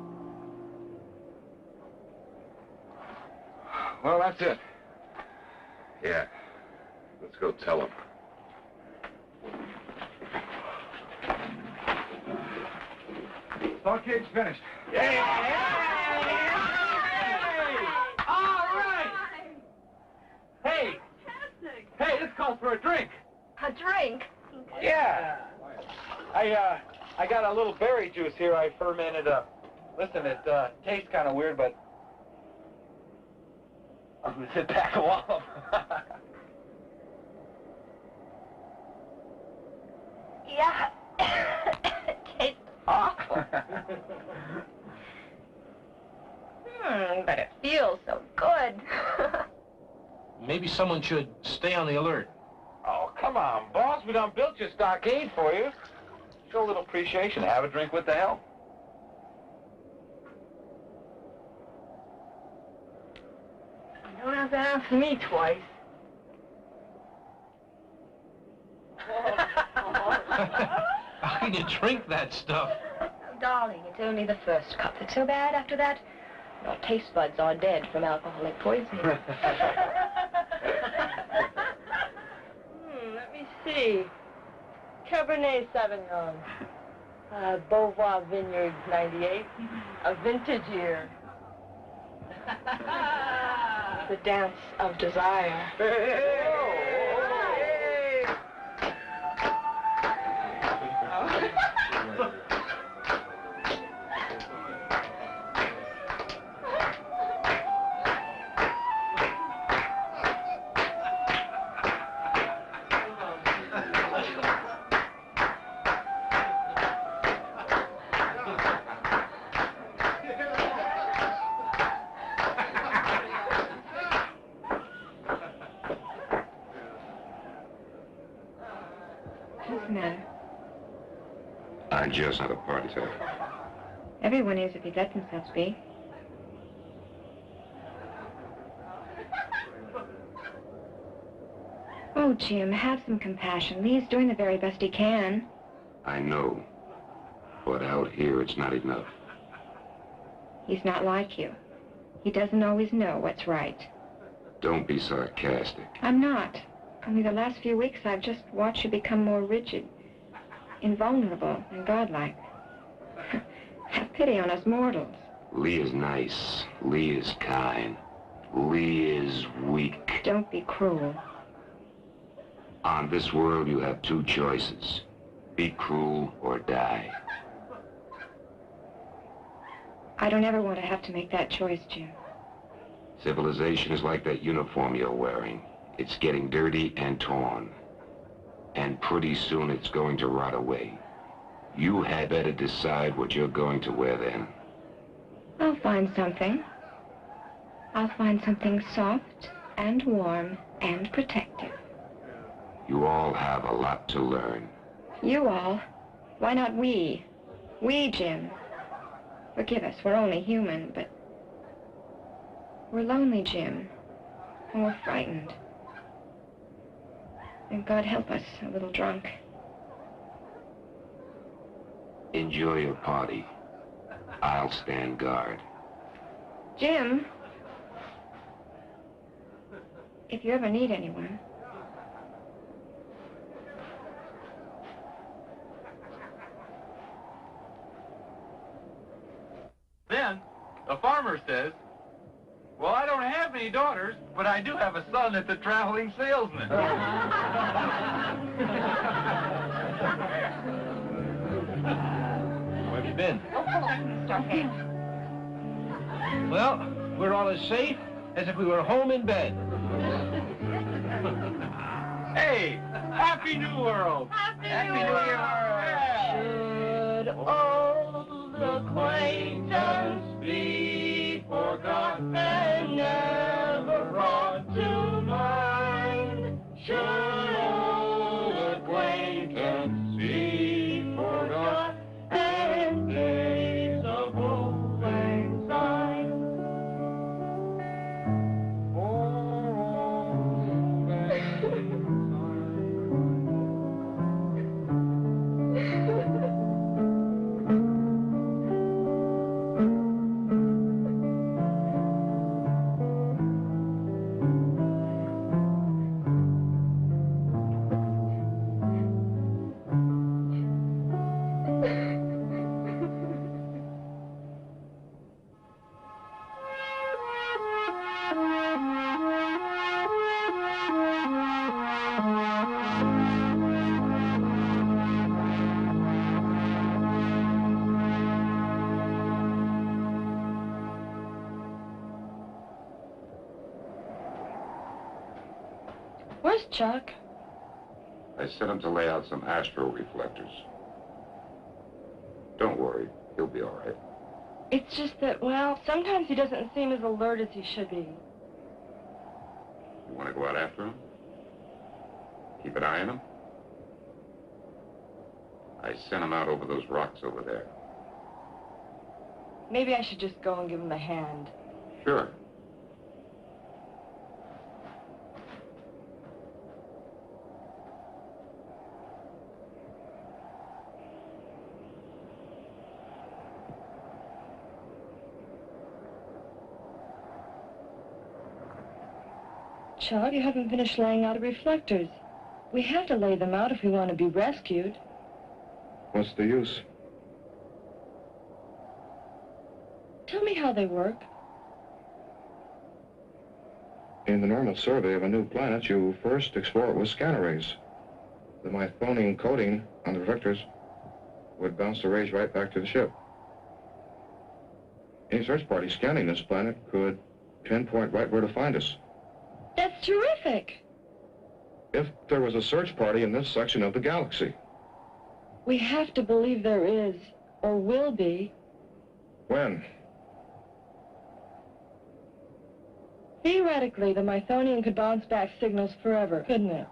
Well, that's it. Yeah. Let's go tell him. Stockade's finished. Hey! All right! Hey! Hey, this calls for a drink. A drink? Yeah. I got a little berry juice here I fermented up. Listen, it tastes kind of weird, but I'm gonna sit back a wallop. Yeah. It tastes awful. But it feels so good. Maybe someone should stay on the alert. Oh, come on, boss. We done built your stockade for you. Show a little appreciation. Have a drink with the help. You don't have to ask me twice. How can you drink that stuff? Oh, darling, it's only the first cup that's so bad. After that, your taste buds are dead from alcoholic poisoning. Let me see. Cabernet Sauvignon. Beauvoir Vineyard 98. A vintage year. The dance of desire. What's the matter? I'm just not a party to it. Everyone is if he lets himself be. Oh, Jim, have some compassion. Lee's doing the very best he can. I know. But out here, it's not enough. He's not like you. He doesn't always know what's right. Don't be sarcastic. I'm not. Only the last few weeks I've just watched you become more rigid, invulnerable, and godlike. Have pity on us mortals. Lee is nice. Lee is kind. Lee is weak. Don't be cruel. On this world, you have two choices. Be cruel or die. I don't ever want to have to make that choice, Jim. Civilization is like that uniform you're wearing. It's getting dirty and torn. And pretty soon it's going to rot away. You had better decide what you're going to wear then. I'll find something. I'll find something soft and warm and protective. You all have a lot to learn. You all. Why not we? We, Jim. Forgive us, we're only human, but... we're lonely, Jim. And we're frightened. And God help us, a little drunk. Enjoy your party. I'll stand guard. Jim! If you ever need anyone... Then, the farmer says, well, I don't have any daughters, but I do have a son that's a traveling salesman. Where have you been? Well, we're all as safe as if we were home in bed. Hey, Happy New World! Happy New Year! Should old acquaintance be forgot and never brought to mind? Should old acquaintance be forgot and days of old lang syne? Old lang syne. Where's Chuck? I sent him to lay out some astro reflectors. Don't worry, he'll be all right. It's just that, well, sometimes he doesn't seem as alert as he should be. You want to go out after him? Keep an eye on him? I sent him out over those rocks over there. Maybe I should just go and give him a hand. Sure. Chuck, you haven't finished laying out the reflectors. We have to lay them out if we want to be rescued. What's the use? Tell me how they work. In the normal survey of a new planet, you first explore it with scanner rays. The Mythonian coating on the reflectors would bounce the rays right back to the ship. Any search party scanning this planet could pinpoint right where to find us. That's terrific. If there was a search party in this section of the galaxy. We have to believe there is, or will be. When? Theoretically, the Mythonian could bounce back signals forever, couldn't it?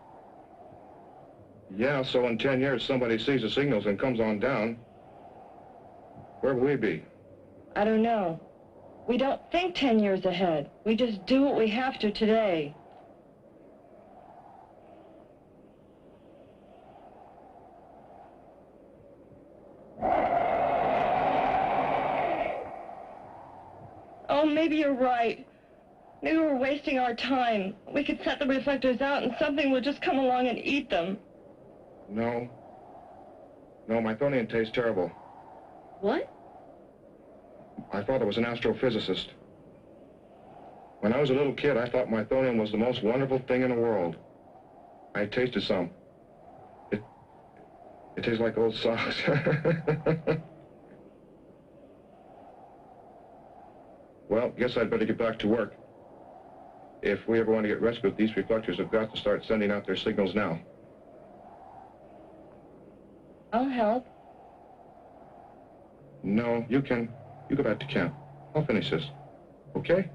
Yeah, so in 10 years somebody sees the signals and comes on down. Where will we be? I don't know. We don't think 10 years ahead. We just do what we have to today. Oh, maybe you're right. Maybe we're wasting our time. We could set the reflectors out and something will just come along and eat them. No. No, Mythonian tastes terrible. What? I thought it was an astrophysicist. When I was a little kid, I thought Mythonian was the most wonderful thing in the world. I tasted some. It tastes like old socks. Well, guess I'd better get back to work. If we ever want to get rescued, these reflectors have got to start sending out their signals now. I'll help. No, you can. You go back to camp. I'll finish this. Okay?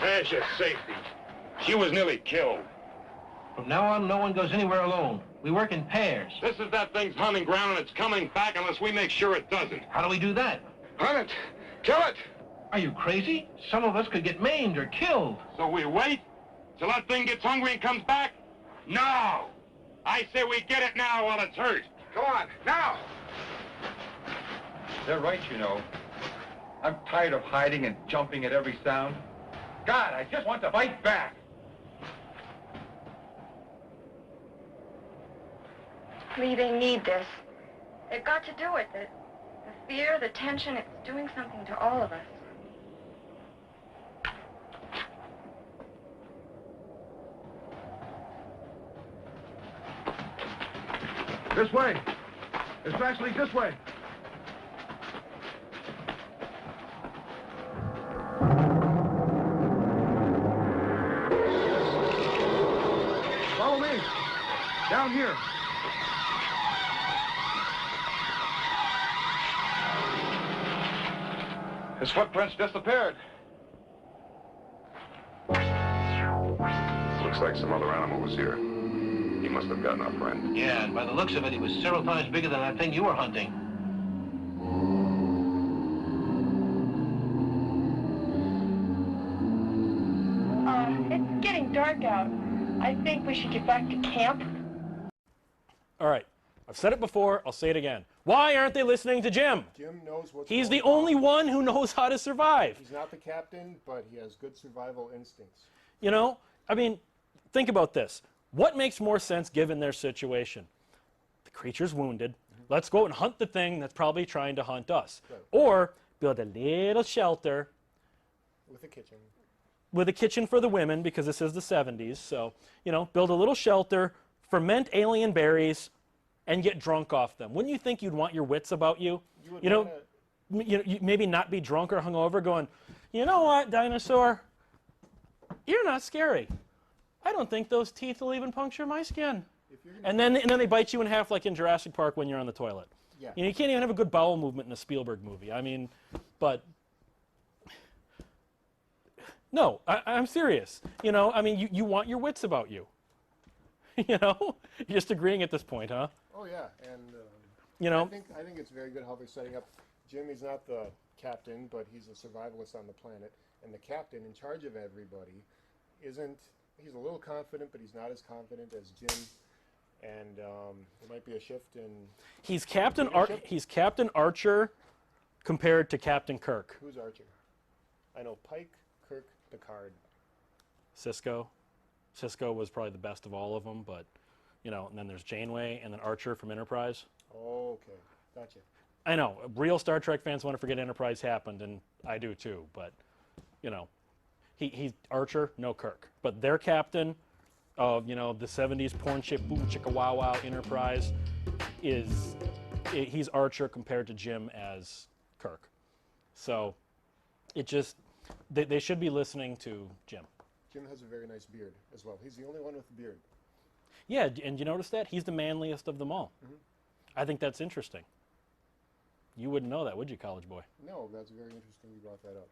There's your safety. She was nearly killed. From now on, no one goes anywhere alone. We work in pairs. This is that thing's hunting ground, and it's coming back unless we make sure it doesn't. How do we do that? Hunt it. Kill it. Are you crazy? Some of us could get maimed or killed. So we wait till that thing gets hungry and comes back? No! I say we get it now while it's hurt. Come on, now! They're right, you know. I'm tired of hiding and jumping at every sound. God, I just want to fight back. Lee, they need this. They've got to do it. The fear, the tension, it's doing something to all of us. This way. It's actually this way. Follow me. Down here. His footprints disappeared. Looks like some other animal was here. He must have gotten our friend. Yeah, and by the looks of it, he was several times bigger than that thing you were hunting. It's getting dark out. I think we should get back to camp. All right. I've said it before. I'll say it again. Why aren't they listening to Jim? Jim knows what's He's going the only one who knows how to survive. He's not the captain, but he has good survival instincts. You know, I mean, think about this. What makes more sense given their situation? The creature's wounded. Let's go out and hunt the thing that's probably trying to hunt us. Right. Or build a little shelter With a kitchen. with a kitchen for the women, because this is the 70s. So, you know, build a little shelter, ferment alien berries, and get drunk off them. Wouldn't you think you'd want your wits about you? You know, you maybe not be drunk or hungover going, you know what, dinosaur? You're not scary. I don't think those teeth will even puncture my skin. And then they bite you in half like in Jurassic Park when you're on the toilet. Yeah. You know, you can't even have a good bowel movement in a Spielberg movie. I mean, but no, I'm serious. You know, I mean, you want your wits about you. You know, you're just agreeing at this point, huh? Oh yeah, and you know, I think it's very good how they're setting up. Jim is not the captain, but he's a survivalist on the planet, and the captain in charge of everybody isn't. He's a little confident, but he's not as confident as Jim. And there might be a shift in. He's Captain Archer compared to Captain Kirk. Who's Archer? I know Pike, Kirk, Picard. Cisco. Cisco was probably the best of all of them, but you know, and then there's Janeway, and then Archer from Enterprise. Oh, okay, gotcha. I know real Star Trek fans want to forget Enterprise happened, and I do too. But you know, he's Archer, no Kirk. But their captain of, you know, the 70s porn ship boom chicka wow wow Enterprise he's Archer compared to Jim as Kirk. So it just they should be listening to Jim. Jim has a very nice beard as well. He's the only one with a beard. Yeah, and you notice that? He's the manliest of them all. Mm-hmm. I think that's interesting. You wouldn't know that, would you, college boy? No, that's very interesting you brought that up.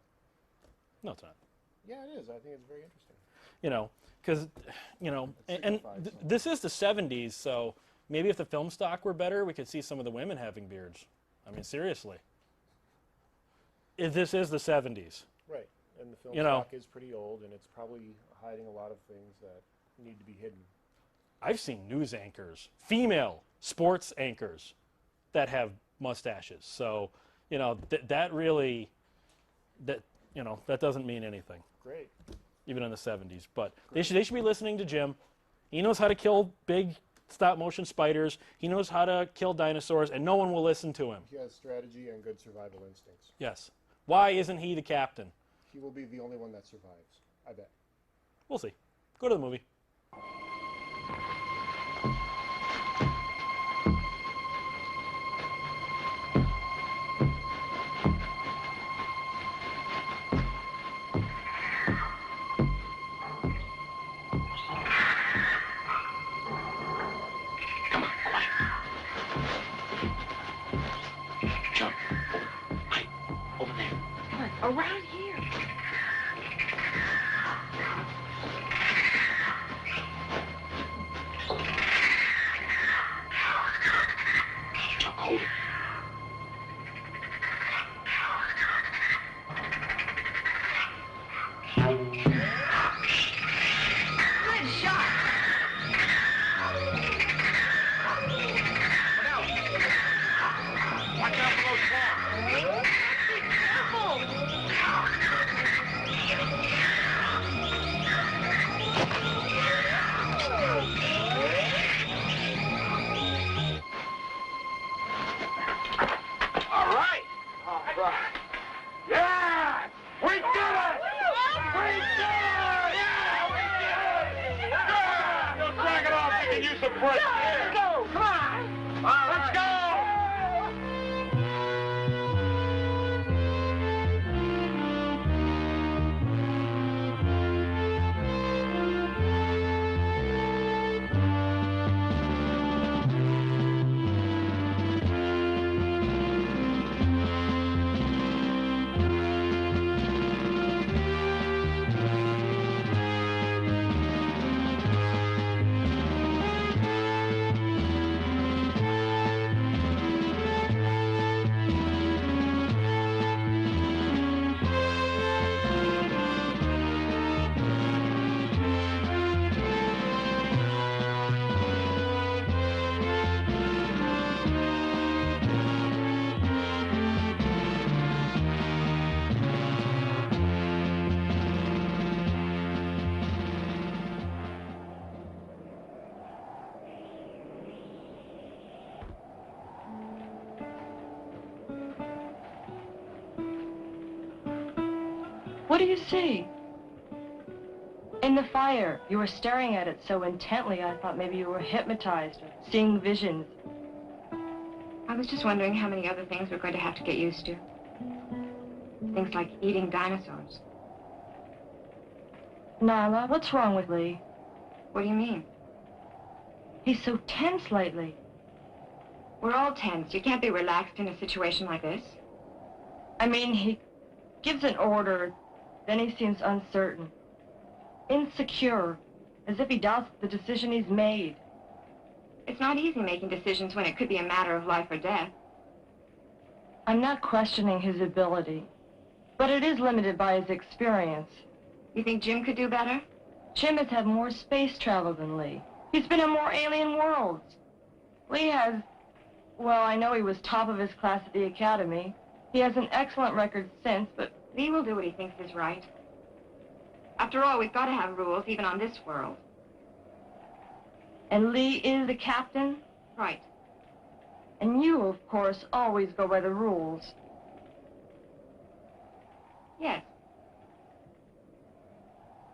No, it's not. Yeah, it is. I think it's very interesting. You know, because, you know, this is the 70s, so maybe if the film stock were better, we could see some of the women having beards. I mean, seriously. This is the 70s. Right, and the film You know, stock is pretty old, and it's probably hiding a lot of things that need to be hidden. I've seen news anchors, female sports anchors, that have mustaches. So, you know, that really, you know, that doesn't mean anything. Great. Even in the 70s. But they should be listening to Jim. He knows how to kill big stop-motion spiders. He knows how to kill dinosaurs, and no one will listen to him. He has strategy and good survival instincts. Yes. Why isn't he the captain? He will be the only one that survives, I bet. We'll see. Go to the movie. Around here. Hold it. Good shot. Watch out for those claws. Be careful. work Go, here. let's go. Come on. All right. Let's go. What do you see? In the fire, you were staring at it so intently, I thought maybe you were hypnotized or seeing visions. I was just wondering how many other things we're going to have to get used to. Things like eating dinosaurs. Nyla, what's wrong with Lee? What do you mean? He's so tense lately. We're all tense. You can't be relaxed in a situation like this. I mean, he gives an order, then he seems uncertain. Insecure, as if he doubts the decision he's made. It's not easy making decisions when it could be a matter of life or death. I'm not questioning his ability, but it is limited by his experience. You think Jim could do better? Jim has had more space travel than Lee. He's been in more alien worlds. Lee has, well, I know he was top of his class at the academy. He has an excellent record since, but Lee will do what he thinks is right. After all, we've got to have rules, even on this world. And Lee is the captain? Right. And you, of course, always go by the rules. Yes.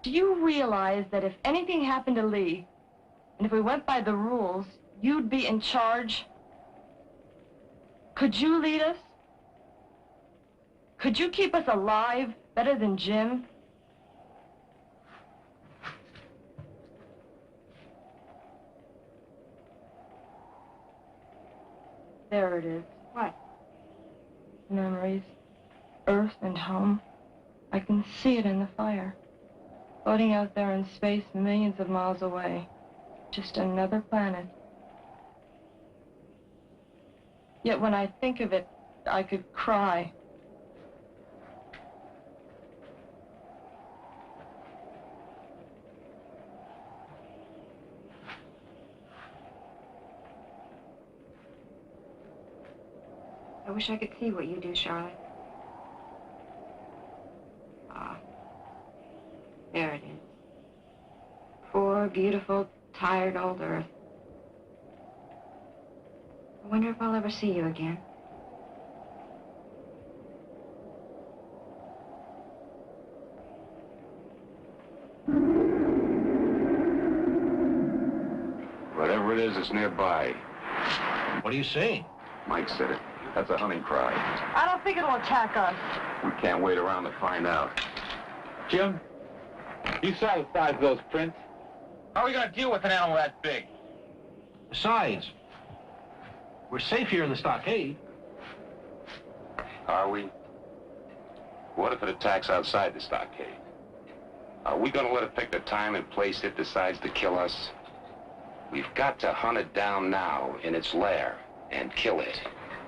Do you realize that if anything happened to Lee, and if we went by the rules, you'd be in charge? Could you lead us? Could you keep us alive better than Jim? There it is. What? Memories. Earth and home. I can see it in the fire. Floating out there in space millions of miles away. Just another planet. Yet when I think of it, I could cry. I wish I could see what you do, Charlotte. Ah. There it is. Poor, beautiful, tired old Earth. I wonder if I'll ever see you again. Whatever it is, it's nearby. What are you saying? Mike said it. That's a hunting cry. I don't think it'll attack us. We can't wait around to find out. Jim, you saw the size of those prints. How are we going to deal with an animal that big? Besides, we're safe here in the stockade. Are we? What if it attacks outside the stockade? Are we going to let it pick the time and place it decides to kill us? We've got to hunt it down now in its lair and kill it.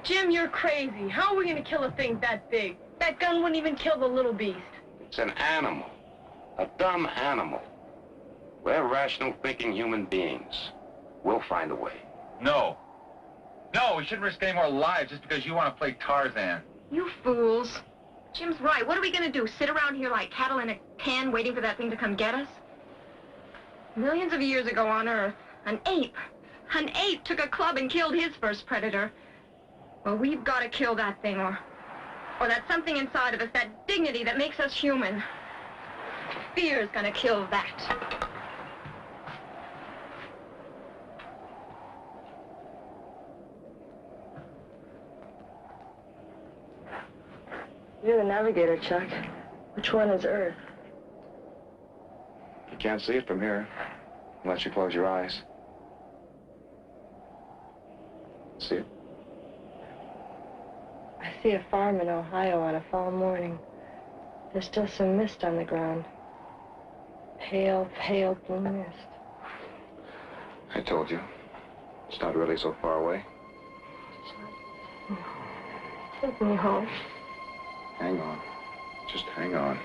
Jim, you're crazy. How are we going to kill a thing that big? That gun wouldn't even kill the little beast. It's an animal. A dumb animal. We're rational thinking human beings. We'll find a way. No. No, we shouldn't risk any more lives just because you want to play Tarzan. You fools. Jim's right. What are we going to do? Sit around here like cattle in a pen waiting for that thing to come get us? Millions of years ago on Earth, an ape took a club and killed his first predator. Well, we've got to kill that thing, or that something inside of us, that dignity that makes us human. Fear's gonna kill that. You're the navigator, Chuck. Which one is Earth? You can't see it from here, unless you close your eyes. See it? I see a farm in Ohio on a fall morning. There's still some mist on the ground. Pale, pale blue mist. I told you. It's not really so far away. Take me home. Hang on. Just hang on.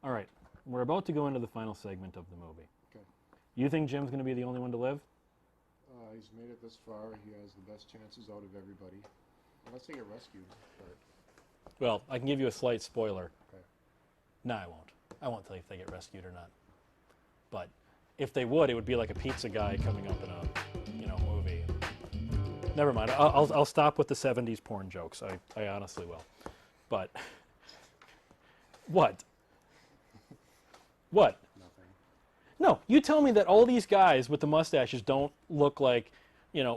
All right, we're about to go into the final segment of the movie. Okay. You think Jim's going to be the only one to live? He's made it this far. He has the best chances out of everybody. Unless they get rescued. But... Well, I can give you a slight spoiler. Okay. No, I won't. I won't tell you if they get rescued or not. But if they would, it would be like a pizza guy coming up in a, movie. Never mind. I'll stop with the 70s porn jokes. I honestly will. But what? What? Nothing. No, you tell me that all these guys with the mustaches don't look like,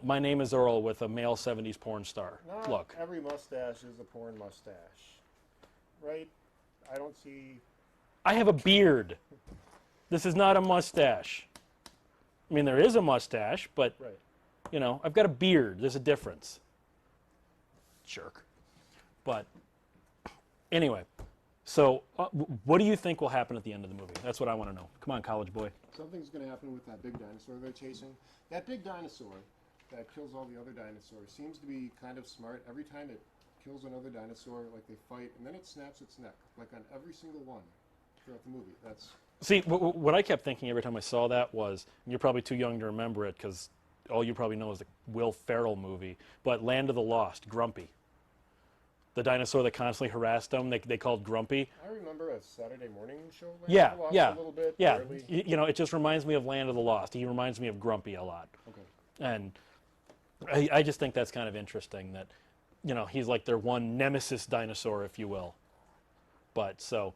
My Name is Earl with a male 70s porn star. Not Look. every mustache is a porn mustache. Right? I don't see... I have a beard. This is not a mustache. I mean, there is a mustache, but, Right. I've got a beard. There's a difference. Jerk. But, anyway, so what do you think will happen at the end of the movie? That's what I want to know. Come on, college boy. Something's going to happen with that big dinosaur they're chasing. That big dinosaur that kills all the other dinosaurs seems to be kind of smart. Every time it kills another dinosaur, like they fight, and then it snaps its neck, like on every single one throughout the movie. That's... See, what I kept thinking every time I saw that was, and you're probably too young to remember it because all you probably know is the Will Ferrell movie, but Land of the Lost, Grumpy. The dinosaur that constantly harassed them, they called Grumpy. I remember a Saturday morning show, Land Yeah, of the Lost, yeah, a little bit. yeah. Barely. It just reminds me of Land of the Lost. He reminds me of Grumpy a lot. Okay. And I just think that's kind of interesting that, he's like their one nemesis dinosaur, if you will. But so,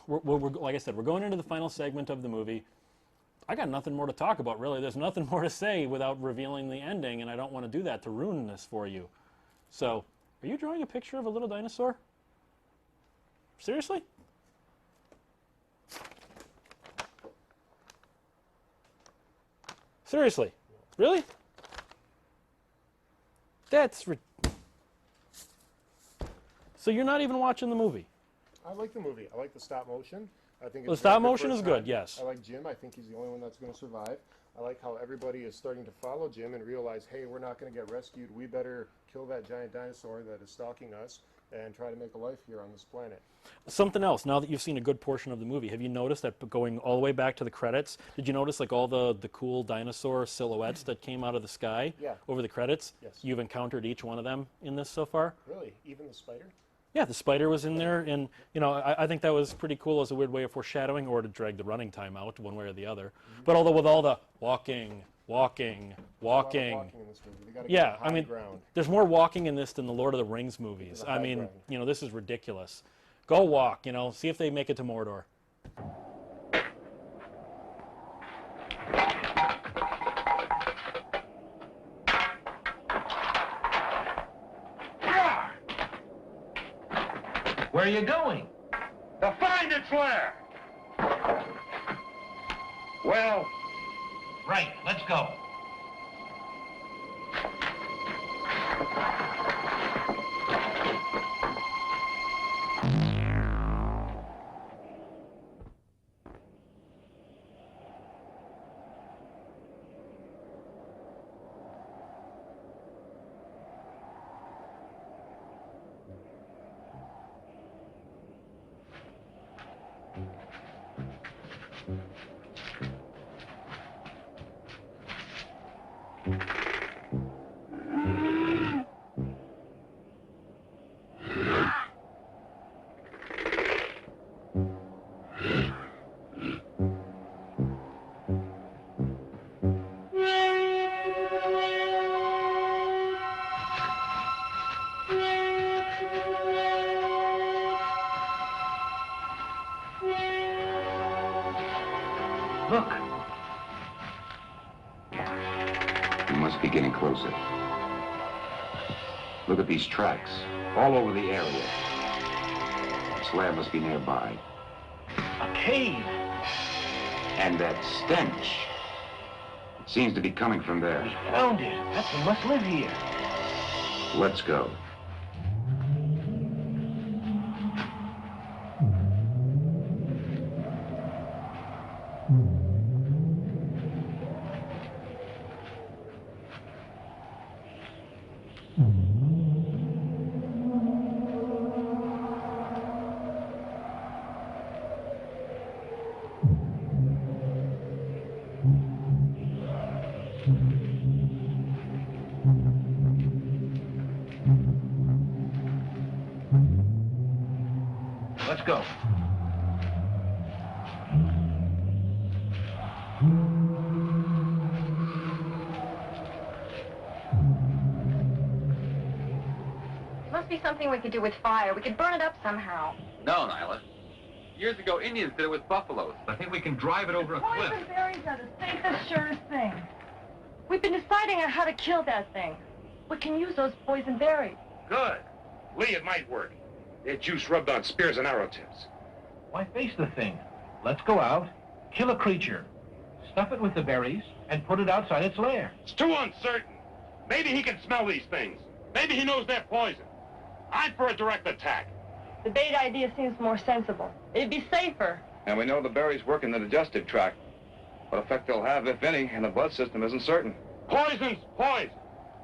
we're like I said, we're going into the final segment of the movie. I got nothing more to talk about, really. There's nothing more to say without revealing the ending, and I don't want to do that to ruin this for you. So, are you drawing a picture of a little dinosaur? Seriously? Seriously? Really? That's... So you're not even watching the movie? I like the movie. I like the stop motion. I think The it's stop very motion for is its good, time. yes. I like Jim. I think he's the only one that's going to survive. I like how everybody is starting to follow Jim and realize, hey, we're not going to get rescued. We better kill that giant dinosaur that is stalking us and try to make a life here on this planet. Something else, now that you've seen a good portion of the movie, have you noticed that going all the way back to the credits, did you notice like all the cool dinosaur silhouettes that came out of the sky Yeah. over the credits? Yes. You've encountered each one of them in this so far? Really? Even the spider? Yeah, the spider was in there, and I think that was pretty cool as a weird way of foreshadowing, or to drag the running time out one way or the other. But although with all the walking, Walking in this movie. They gotta get yeah, to high ground. there's more walking in this than the Lord of the Rings movies. the I high mean, ground. this is ridiculous. Go walk, see if they make it to Mordor. Where are you going? To find its lair! Well, Right, let's go. Look. We must be getting closer. Look at these tracks, all over the area. This lab must be nearby. A cave. And that stench. It seems to be coming from there. We found it. That thing must live here. Let's go. Let's go. Must be something we could do with fire. We could burn it up somehow. No, Nyla. Years ago, Indians did it with buffaloes. I think we can drive it over a cliff. Poison berries are the safest, surest thing. We've been deciding on how to kill that thing. We can use those poison berries. Good. Lee, it might work. Their juice rubbed on spears and arrow tips. Why face the thing? Let's go out, kill a creature, stuff it with the berries, and put it outside its lair. It's too uncertain. Maybe he can smell these things. Maybe he knows they're poison. I'm for a direct attack. The bait idea seems more sensible. It'd be safer. And we know the berries work in the digestive tract. What effect they'll have, if any, in the blood system isn't certain. Poison's poison.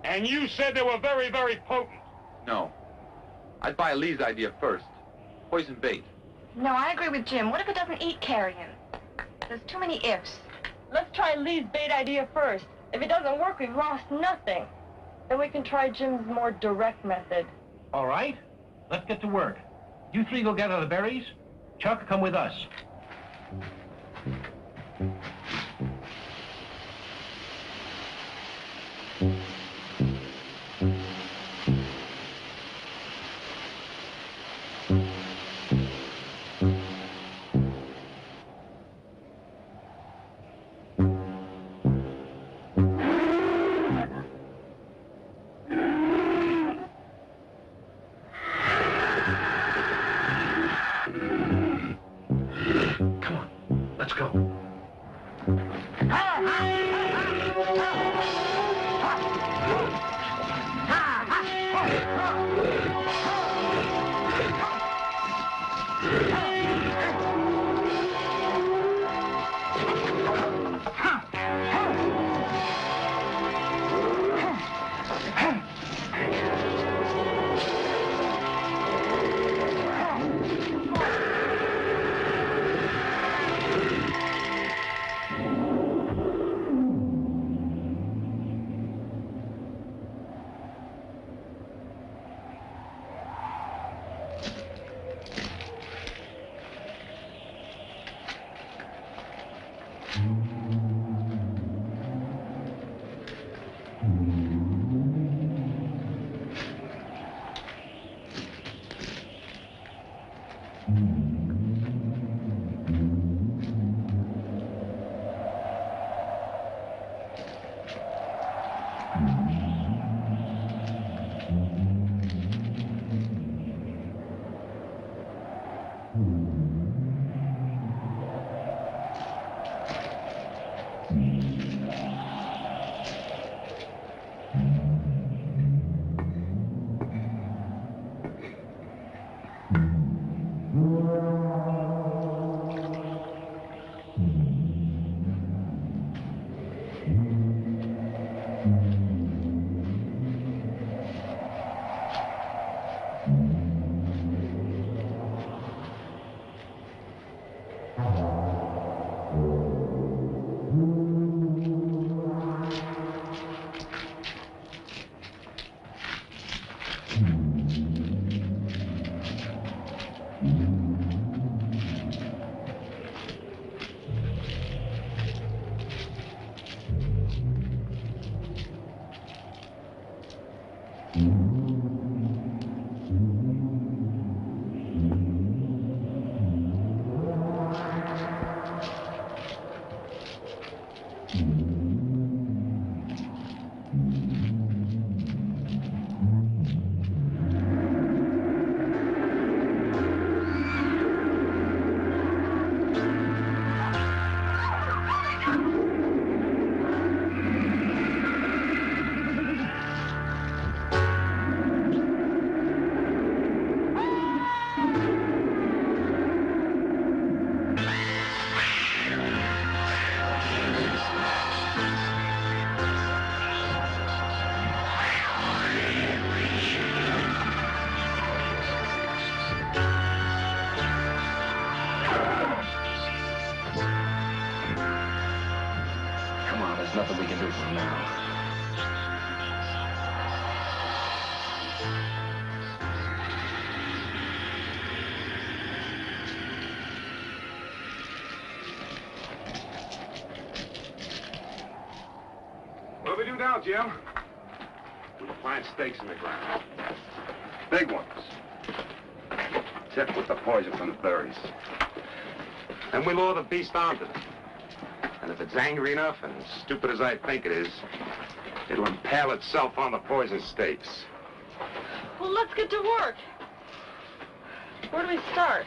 And you said they were very, very potent. No. I'd buy Lee's idea first. Poison bait. No, I agree with Jim. What if it doesn't eat carrion? There's too many ifs. Let's try Lee's bait idea first. If it doesn't work, we've lost nothing. Then we can try Jim's more direct method. All right, let's get to work. You three go gather the berries. Chuck, come with us. Let's go. nothing we can do from now. What do we do now, Jim? We plant stakes in the ground. Big ones. Tipped with the poison from the berries. Then we lure the beast onto them. And if it's angry enough and stupid as I think it is, it'll impale itself on the poison stakes. Well, let's get to work. Where do we start?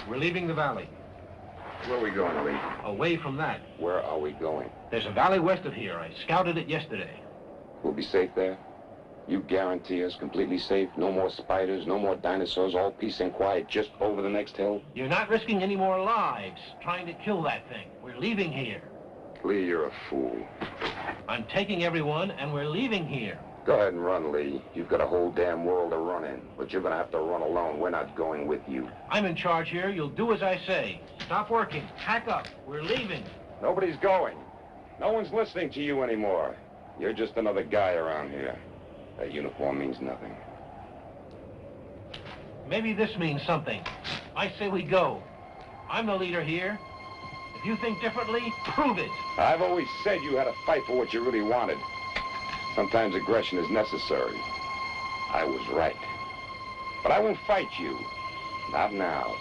We're leaving the valley. Where are we going, Lee? Away from that. Where are we going? There's a valley west of here. I scouted it yesterday. We'll be safe there? You guarantee us completely safe? No more spiders, no more dinosaurs, all peace and quiet just over the next hill? You're not risking any more lives trying to kill that thing. We're leaving here. Lee, you're a fool. I'm taking everyone, and we're leaving here. Go ahead and run, Lee. You've got a whole damn world to run in, but you're gonna have to run alone. We're not going with you. I'm in charge here. You'll do as I say. Stop working. Pack up. We're leaving. Nobody's going. No one's listening to you anymore. You're just another guy around here. That uniform means nothing. Maybe this means something. I say we go. I'm the leader here. If you think differently, prove it. I've always said you had to fight for what you really wanted. Sometimes aggression is necessary. I was right. But I won't fight you. Not now.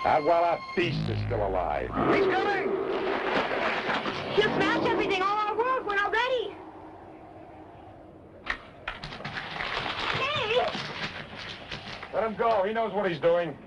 Not while our beast is still alive. He's coming! He'll smash everything, all our world. We're not ready. Hey! Let him go. He knows what he's doing.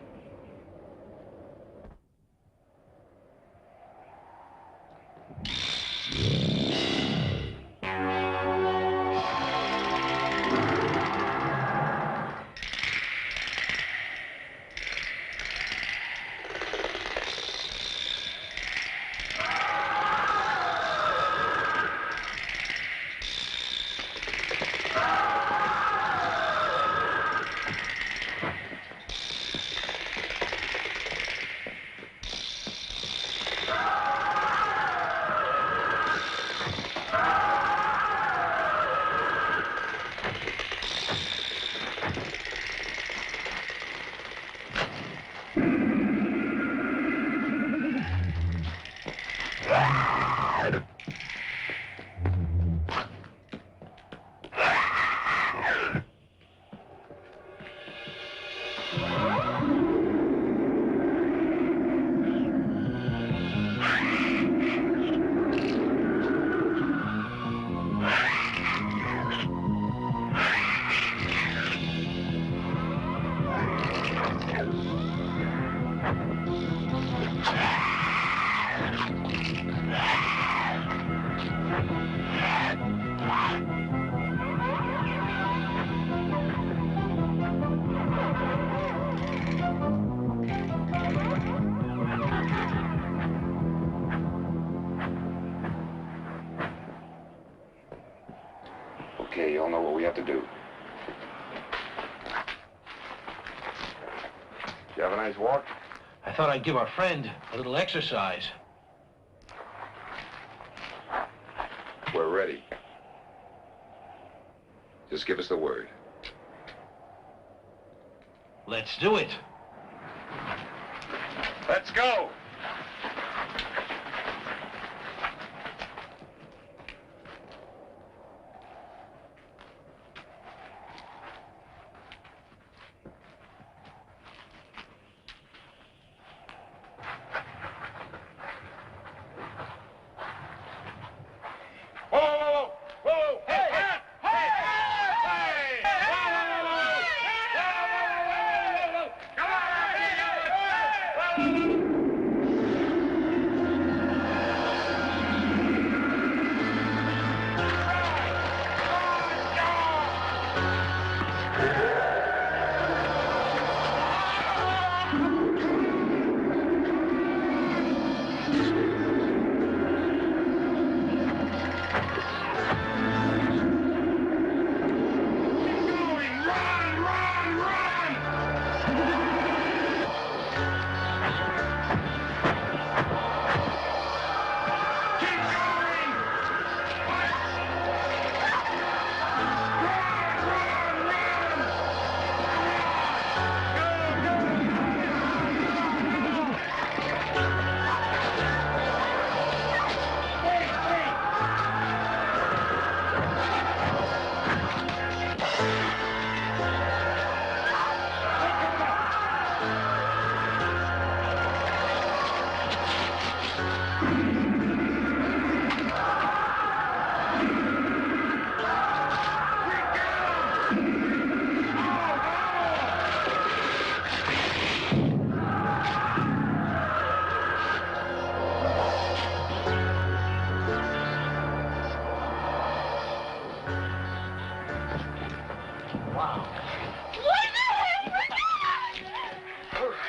Okay, you all know what we have to do. You have a nice walk? I thought I'd give our friend a little exercise. We're ready. Just give us the word. Let's do it. Let's go!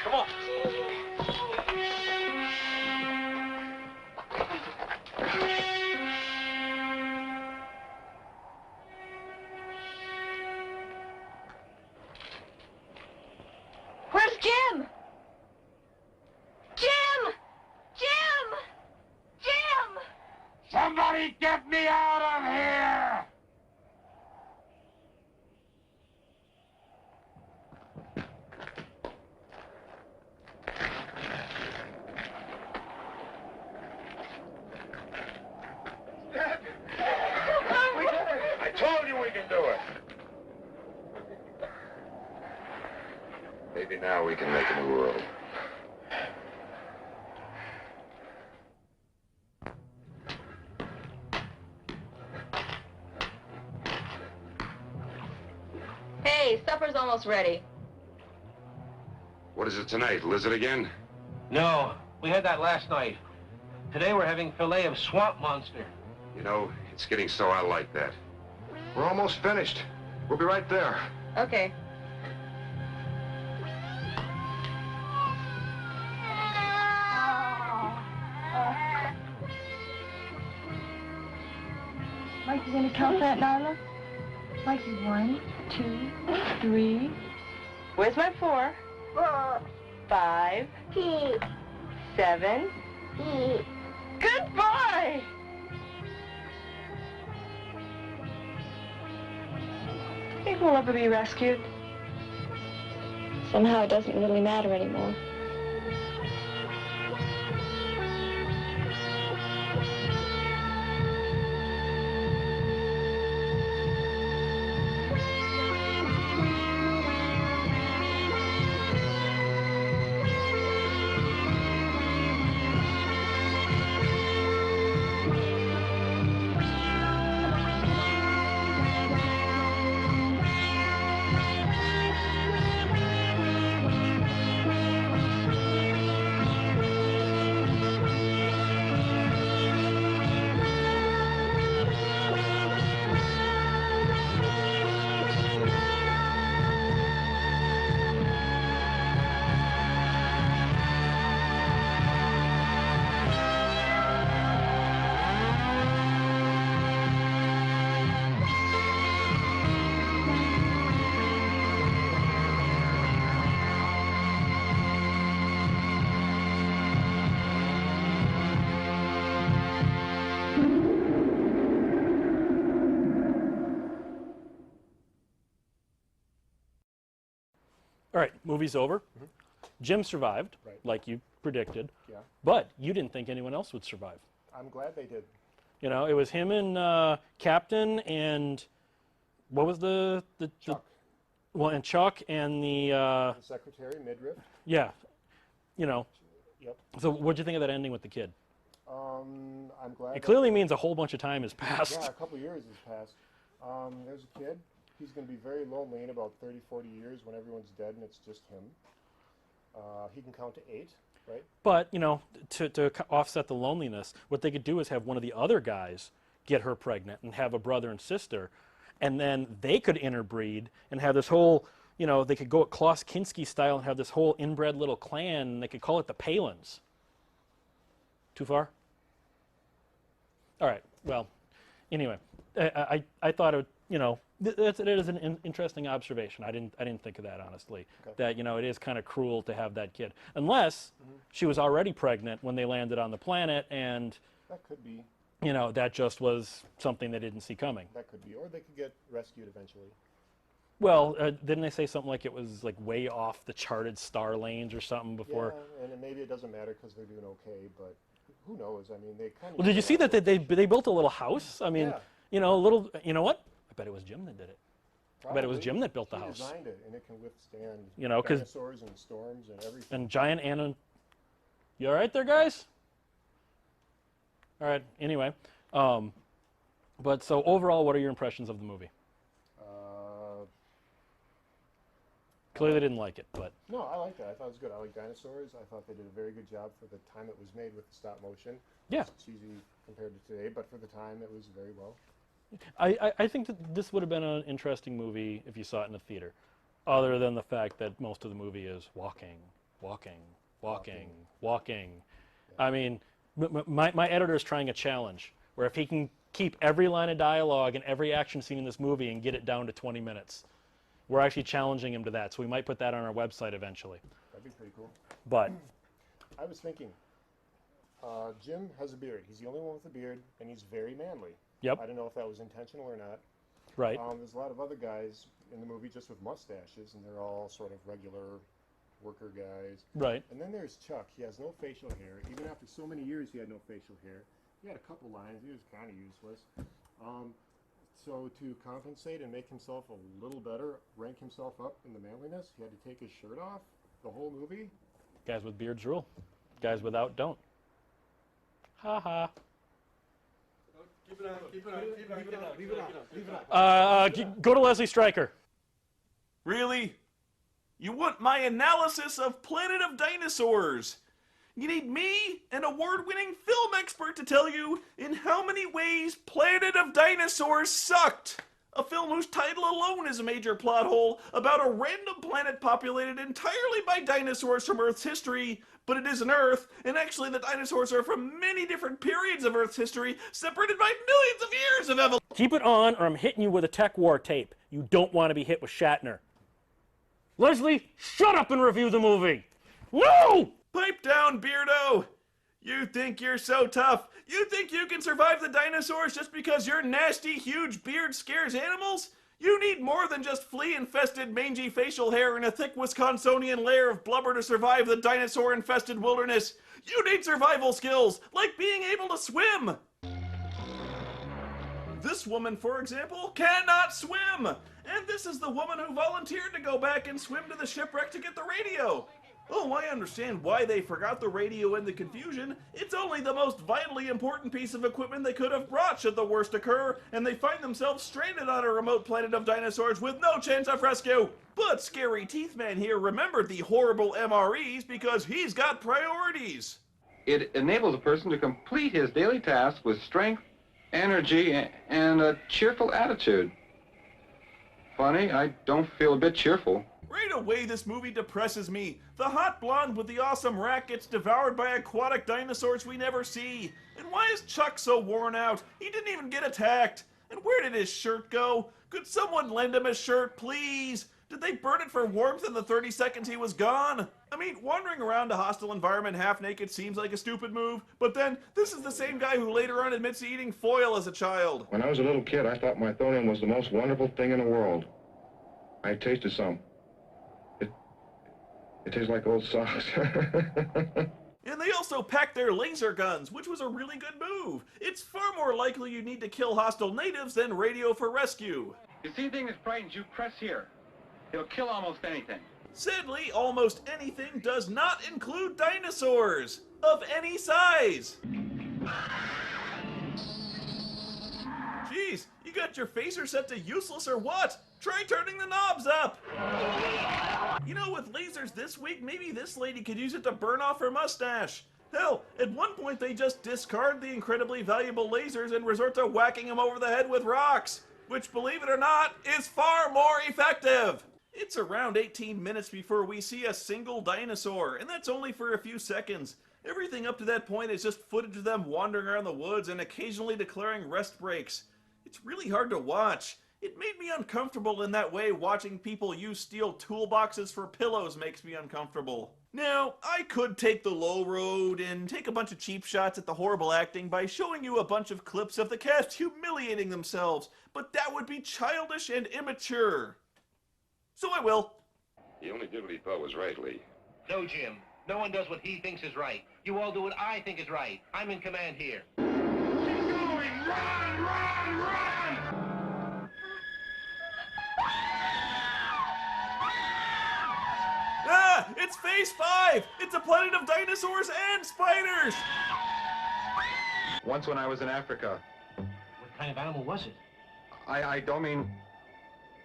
Come on. Where's Jim? Jim! Jim! Jim! Somebody get me out of here! I told you we can do it. Maybe now we can make a new world. Hey, supper's almost ready. What is it tonight? Lizard again? No, we had that last night. Today we're having fillet of swamp monster. You know, it's getting so I like that. We're almost finished. We'll be right there. Okay. Mike, you gonna count that, Nyla? Mikey, 1, 2, 3. Where's my 4? 5. 7. Good boy! Think we'll ever be rescued? Somehow it doesn't really matter anymore. All right, movie's over. Jim survived, Right. like you predicted. Yeah. But you didn't think anyone else would survive. I'm glad they did. You know, it was him and Captain and what was the Chuck. well, and Chuck and the The secretary, midriff. yeah, you know. Yep. So what'd you think of that ending with the kid? I'm glad. It clearly means a whole bunch of time has passed. Yeah, a couple of years has passed. There's a kid. He's going to be very lonely in about 30, 40 years when everyone's dead and it's just him. He can count to 8, right? But, you know, to offset the loneliness, what they could do is have one of the other guys get her pregnant and have a brother and sister, and then they could interbreed and have this whole, you know, they could go at Klaus Kinski style and have this whole inbred little clan, and they could call it the Palins. Too far? All right, well, anyway, I thought it would, you know, it is an interesting observation. I didn't think of that, honestly. Okay. That, you know, it is kind of cruel to have that kid, unless she was already pregnant when they landed on the planet, and That could be. you know, that just was something they didn't see coming. That could be. Or they could get rescued eventually. Well, didn't they say something like it was like way off the charted star lanes or something before? Yeah, and maybe it doesn't matter because they're doing okay, but who knows? I mean, they kind of. Well, did you see that they built a little house? I mean, Yeah. you know, a little. You know what? I bet it was Jim that did it. I bet it was Probably. Jim that built the He house. designed it, and it can withstand You know, 'cause- dinosaurs and storms and everything. And giant You all right there, guys? All right. Anyway, but so overall, what are your impressions of the movie? Clearly didn't like it, but... No, I like that. I thought it was good. I like Dinosaurs. I thought they did a very good job for the time it was made with the stop motion. Yeah. It's cheesy compared to today, but for the time it was very well. I think that this would have been an interesting movie if you saw it in the theater, other than the fact that most of the movie is walking. Yeah. I mean, my editor is trying a challenge where if he can keep every line of dialogue and every action scene in this movie and get it down to 20 minutes, we're actually challenging him to that. So we might put that on our website eventually. That'd be pretty cool. But I was thinking, Jim has a beard. He's the only one with a beard, and he's very manly. Yep. I don't know if that was intentional or not. Right. There's a lot of other guys in the movie just with mustaches, and they're all sort of regular worker guys. Right. And then there's Chuck. He has no facial hair. Even after so many years, he had no facial hair. He had a couple lines. He was kind of useless. So to compensate and make himself a little better, rank himself up in the manliness, he had to take his shirt off the whole movie. Guys with beards rule. Guys without don't. Ha ha. Keep it up. Go to Leslie Stryker. Really? You want my analysis of Planet of Dinosaurs? You need me, an award-winning film expert, to tell you in how many ways Planet of Dinosaurs sucked. A film whose title alone is a major plot hole about a random planet populated entirely by dinosaurs from Earth's history, but it isn't Earth, and actually the dinosaurs are from many different periods of Earth's history, separated by millions of years of evolution. Keep it on, or I'm hitting you with a Tech War tape. You don't want to be hit with Shatner. Leslie, shut up and review the movie. No! Pipe down, Beardo! You think you're so tough? You think you can survive the dinosaurs just because your nasty, huge beard scares animals? You need more than just flea-infested, mangy facial hair and a thick Wisconsinian layer of blubber to survive the dinosaur-infested wilderness. You need survival skills, like being able to swim. This woman, for example, cannot swim. And this is the woman who volunteered to go back and swim to the shipwreck to get the radio. Oh, I understand why they forgot the radio in the confusion. It's only the most vitally important piece of equipment they could have brought should the worst occur, and they find themselves stranded on a remote planet of dinosaurs with no chance of rescue. But Scary Teeth Man here remembered the horrible MREs because he's got priorities. It enables a person to complete his daily tasks with strength, energy, and a cheerful attitude. Funny, I don't feel a bit cheerful. Right away, this movie depresses me. The hot blonde with the awesome rack gets devoured by aquatic dinosaurs we never see. And why is Chuck so worn out? He didn't even get attacked. And where did his shirt go? Could someone lend him a shirt, please? Did they burn it for warmth in the 30 seconds he was gone? I mean, wandering around a hostile environment half-naked seems like a stupid move, but then, this is the same guy who later on admits to eating foil as a child. When I was a little kid, I thought my thorium was the most wonderful thing in the world. I tasted some. It tastes like old socks. And they also packed their laser guns, which was a really good move. It's far more likely you need to kill hostile natives than radio for rescue. You see anything that frightens you, press here. It'll kill almost anything. Sadly, almost anything does not include dinosaurs of any size. Jeez, you got your phaser set to useless or what? Try turning the knobs up. You know, with lasers this weak, maybe this lady could use it to burn off her mustache. Hell, at one point they just discard the incredibly valuable lasers and resort to whacking them over the head with rocks, which, believe it or not, is far more effective. It's around 18 minutes before we see a single dinosaur, and that's only for a few seconds. Everything up to that point is just footage of them wandering around the woods and occasionally declaring rest breaks. It's really hard to watch. It made me uncomfortable in that way. Watching people use steel toolboxes for pillows makes me uncomfortable. Now, I could take the low road and take a bunch of cheap shots at the horrible acting by showing you a bunch of clips of the cast humiliating themselves, but that would be childish and immature. So I will. He only did what he thought was right, Lee. No, Jim. No one does what he thinks is right. You all do what I think is right. I'm in command here. Keep going! Run, run, run! Ah! It's Phase 5! It's a planet of dinosaurs and spiders! Once when I was in Africa. What kind of animal was it? I don't mean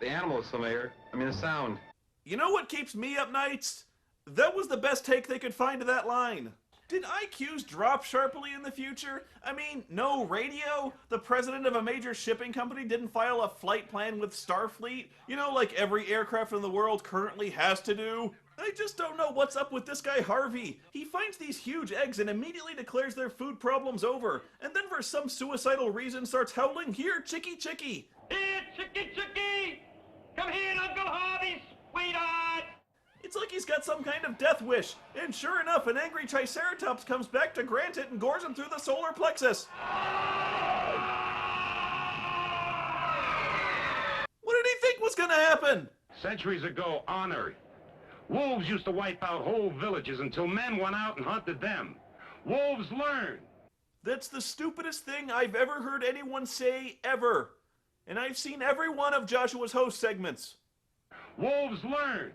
the animal is familiar. I mean the sound. You know what keeps me up nights? That was the best take they could find of that line. Did IQs drop sharply in the future? I mean, no radio? The president of a major shipping company didn't file a flight plan with Starfleet? You know, like every aircraft in the world currently has to do? I just don't know what's up with this guy Harvey. He finds these huge eggs and immediately declares their food problem's over. And then for some suicidal reason starts howling, "Here, Chicky, Chicky!" Here, Chicky, Chicky! Come here, Uncle Harvey, sweetheart! It's like he's got some kind of death wish. And sure enough, an angry Triceratops comes back to grant it and gores him through the solar plexus. What did he think was gonna happen? Centuries ago on Earth, wolves used to wipe out whole villages until men went out and hunted them. Wolves learn. That's the stupidest thing I've ever heard anyone say, ever. And I've seen every one of Joshua's host segments. Wolves learn.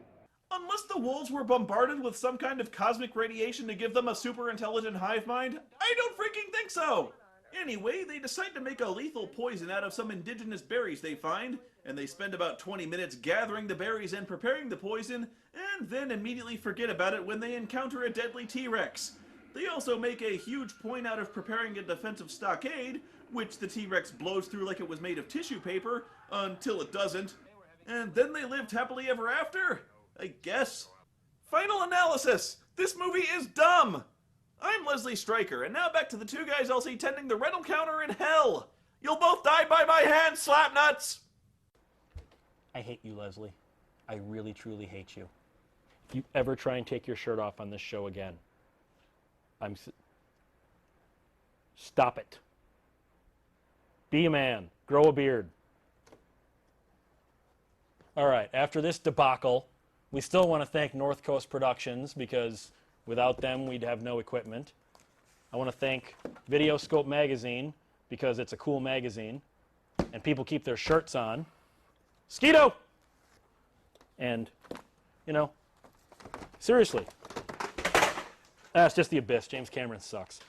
Unless the wolves were bombarded with some kind of cosmic radiation to give them a super intelligent hive mind, I don't freaking think so! Anyway, they decide to make a lethal poison out of some indigenous berries they find, and they spend about 20 minutes gathering the berries and preparing the poison, and then immediately forget about it when they encounter a deadly T-Rex. They also make a huge point out of preparing a defensive stockade, which the T-Rex blows through like it was made of tissue paper, until it doesn't. And then they lived happily ever after? I guess. Final analysis! This movie is dumb! I'm Leslie Stryker, and now back to the two guys I'll see tending the rental counter in hell! You'll both die by my hand, slapnuts! I hate you, Leslie. I really, truly hate you. If you ever try and take your shirt off on this show again, stop it. Be a man. Grow a beard. All right, after this debacle, we still want to thank North Coast Productions because without them, we'd have no equipment. I want to thank Videoscope Magazine because it's a cool magazine and people keep their shirts on. Skeeto! And, you know, seriously. That's just the abyss. James Cameron sucks.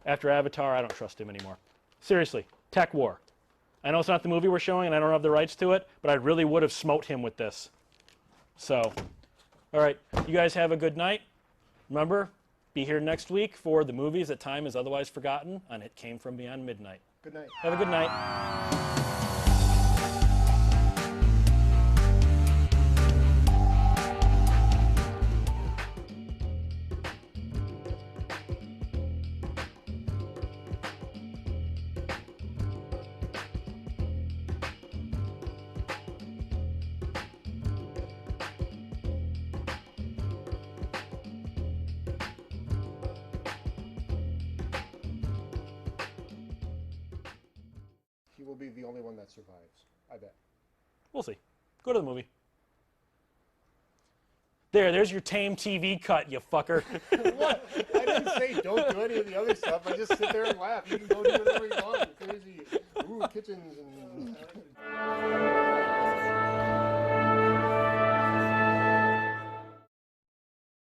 After Avatar, I don't trust him anymore. Seriously, Tech War. I know it's not the movie we're showing and I don't have the rights to it, but I really would have smote him with this. So, all right, you guys have a good night. Remember, be here next week for the movies that time is otherwise forgotten on It Came From Beyond Midnight. Good night. Have a good night. He will be the only one that survives, I bet. We'll see. Go to the movie. There's your tame TV cut, you fucker. What? I didn't say don't do any of the other stuff. I just sit there and laugh. You can go do whatever you want. You're crazy. Ooh, kitchens and...